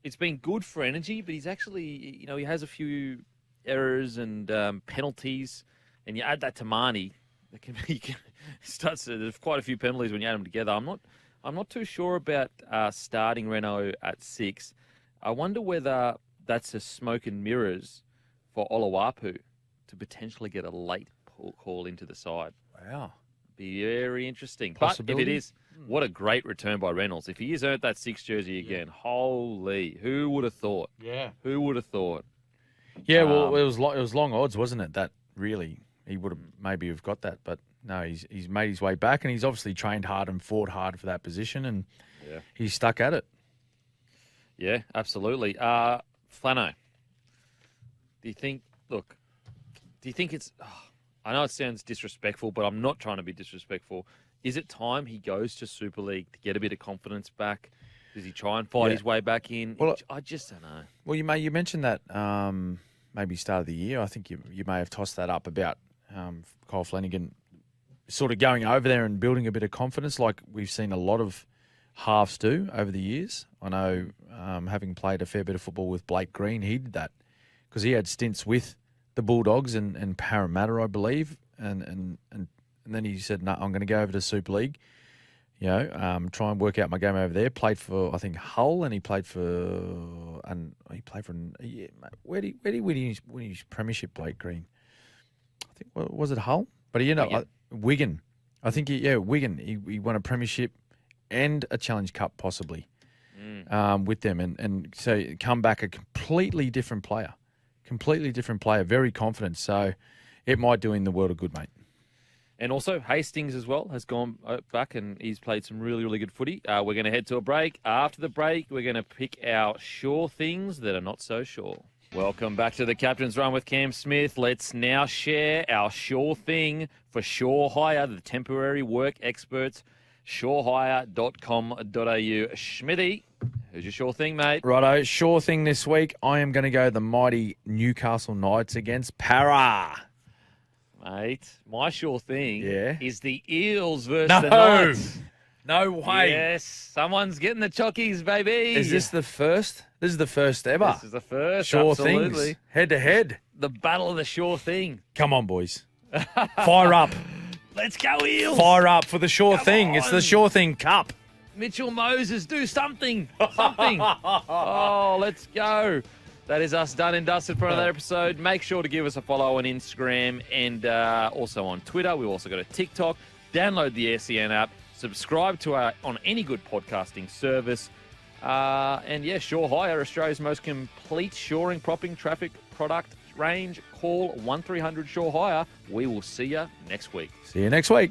It's been good for energy, but he's actually, he has a few errors and penalties, and you add that to Marnie, there's quite a few penalties when you add them together. I'm not too sure about starting Reno at 6. I wonder whether that's a smoke and mirrors for Olawapu to potentially get a late call into the side. Wow. Be very interesting. But if it is, what a great return by Reynolds. If he has earned that 6 jersey again, holy, who would have thought? Yeah. Who would have thought? Yeah, well, it was long odds, wasn't it? That really, he would have maybe have got that. But no, he's made his way back, and he's obviously trained hard and fought hard for that position, and he's stuck at it. Yeah, absolutely. Flano, do you think it's... I know it sounds disrespectful, but I'm not trying to be disrespectful. Is it time he goes to Super League to get a bit of confidence back? Does he try and fight his way back in? Well, I just don't know. Well, you mentioned that maybe start of the year. I think you may have tossed that up about Kyle Flanagan sort of going over there and building a bit of confidence like we've seen a lot of halves do over the years. I know having played a fair bit of football with Blake Green, he did that because he had stints with the Bulldogs and Parramatta, I believe, and then he said, "No, I'm going to go over to Super League. You know, try and work out my game over there." Played for, I think, Hull, and he played for where did he win his premiership, Blake Green? I think, was it Hull? But Wighton. I think Wighton. He won a premiership and a Challenge Cup possibly with them, and so come back a completely different player, very confident. So it might do in the world of good, mate. And also, Hastings as well has gone back and he's played some really, really good footy. We're going to head to a break. After the break, we're going to pick our sure things that are not so sure. Welcome back to the Captain's Run with Cam Smith. Let's now share our sure thing for Sure Hire, the temporary work experts, surehire.com.au. Schmitty, who's your sure thing, mate? Righto, sure thing this week. I am going to go the mighty Newcastle Knights against Para. Mate, my sure thing is the Eels versus No. the Knights. No way. Yes, someone's getting the chockies, baby. Is this the first? This is the first ever. This is the first, Sure absolutely. things. Head to head. The battle of the sure thing. Come on, boys. Fire up. Let's go, Eels. Fire up for the sure Come thing. on. It's the Sure Thing Cup. Mitchell Moses, do something. Something. Oh, let's go. That is us done and dusted for another episode. Make sure to give us a follow on Instagram and also on Twitter. We've also got a TikTok. Download the SEN app. Subscribe to our on any good podcasting service. And Sure Hire, Australia's most complete shoring, propping, traffic product range. Call 1300 Sure Hire. We will see you next week. See you next week.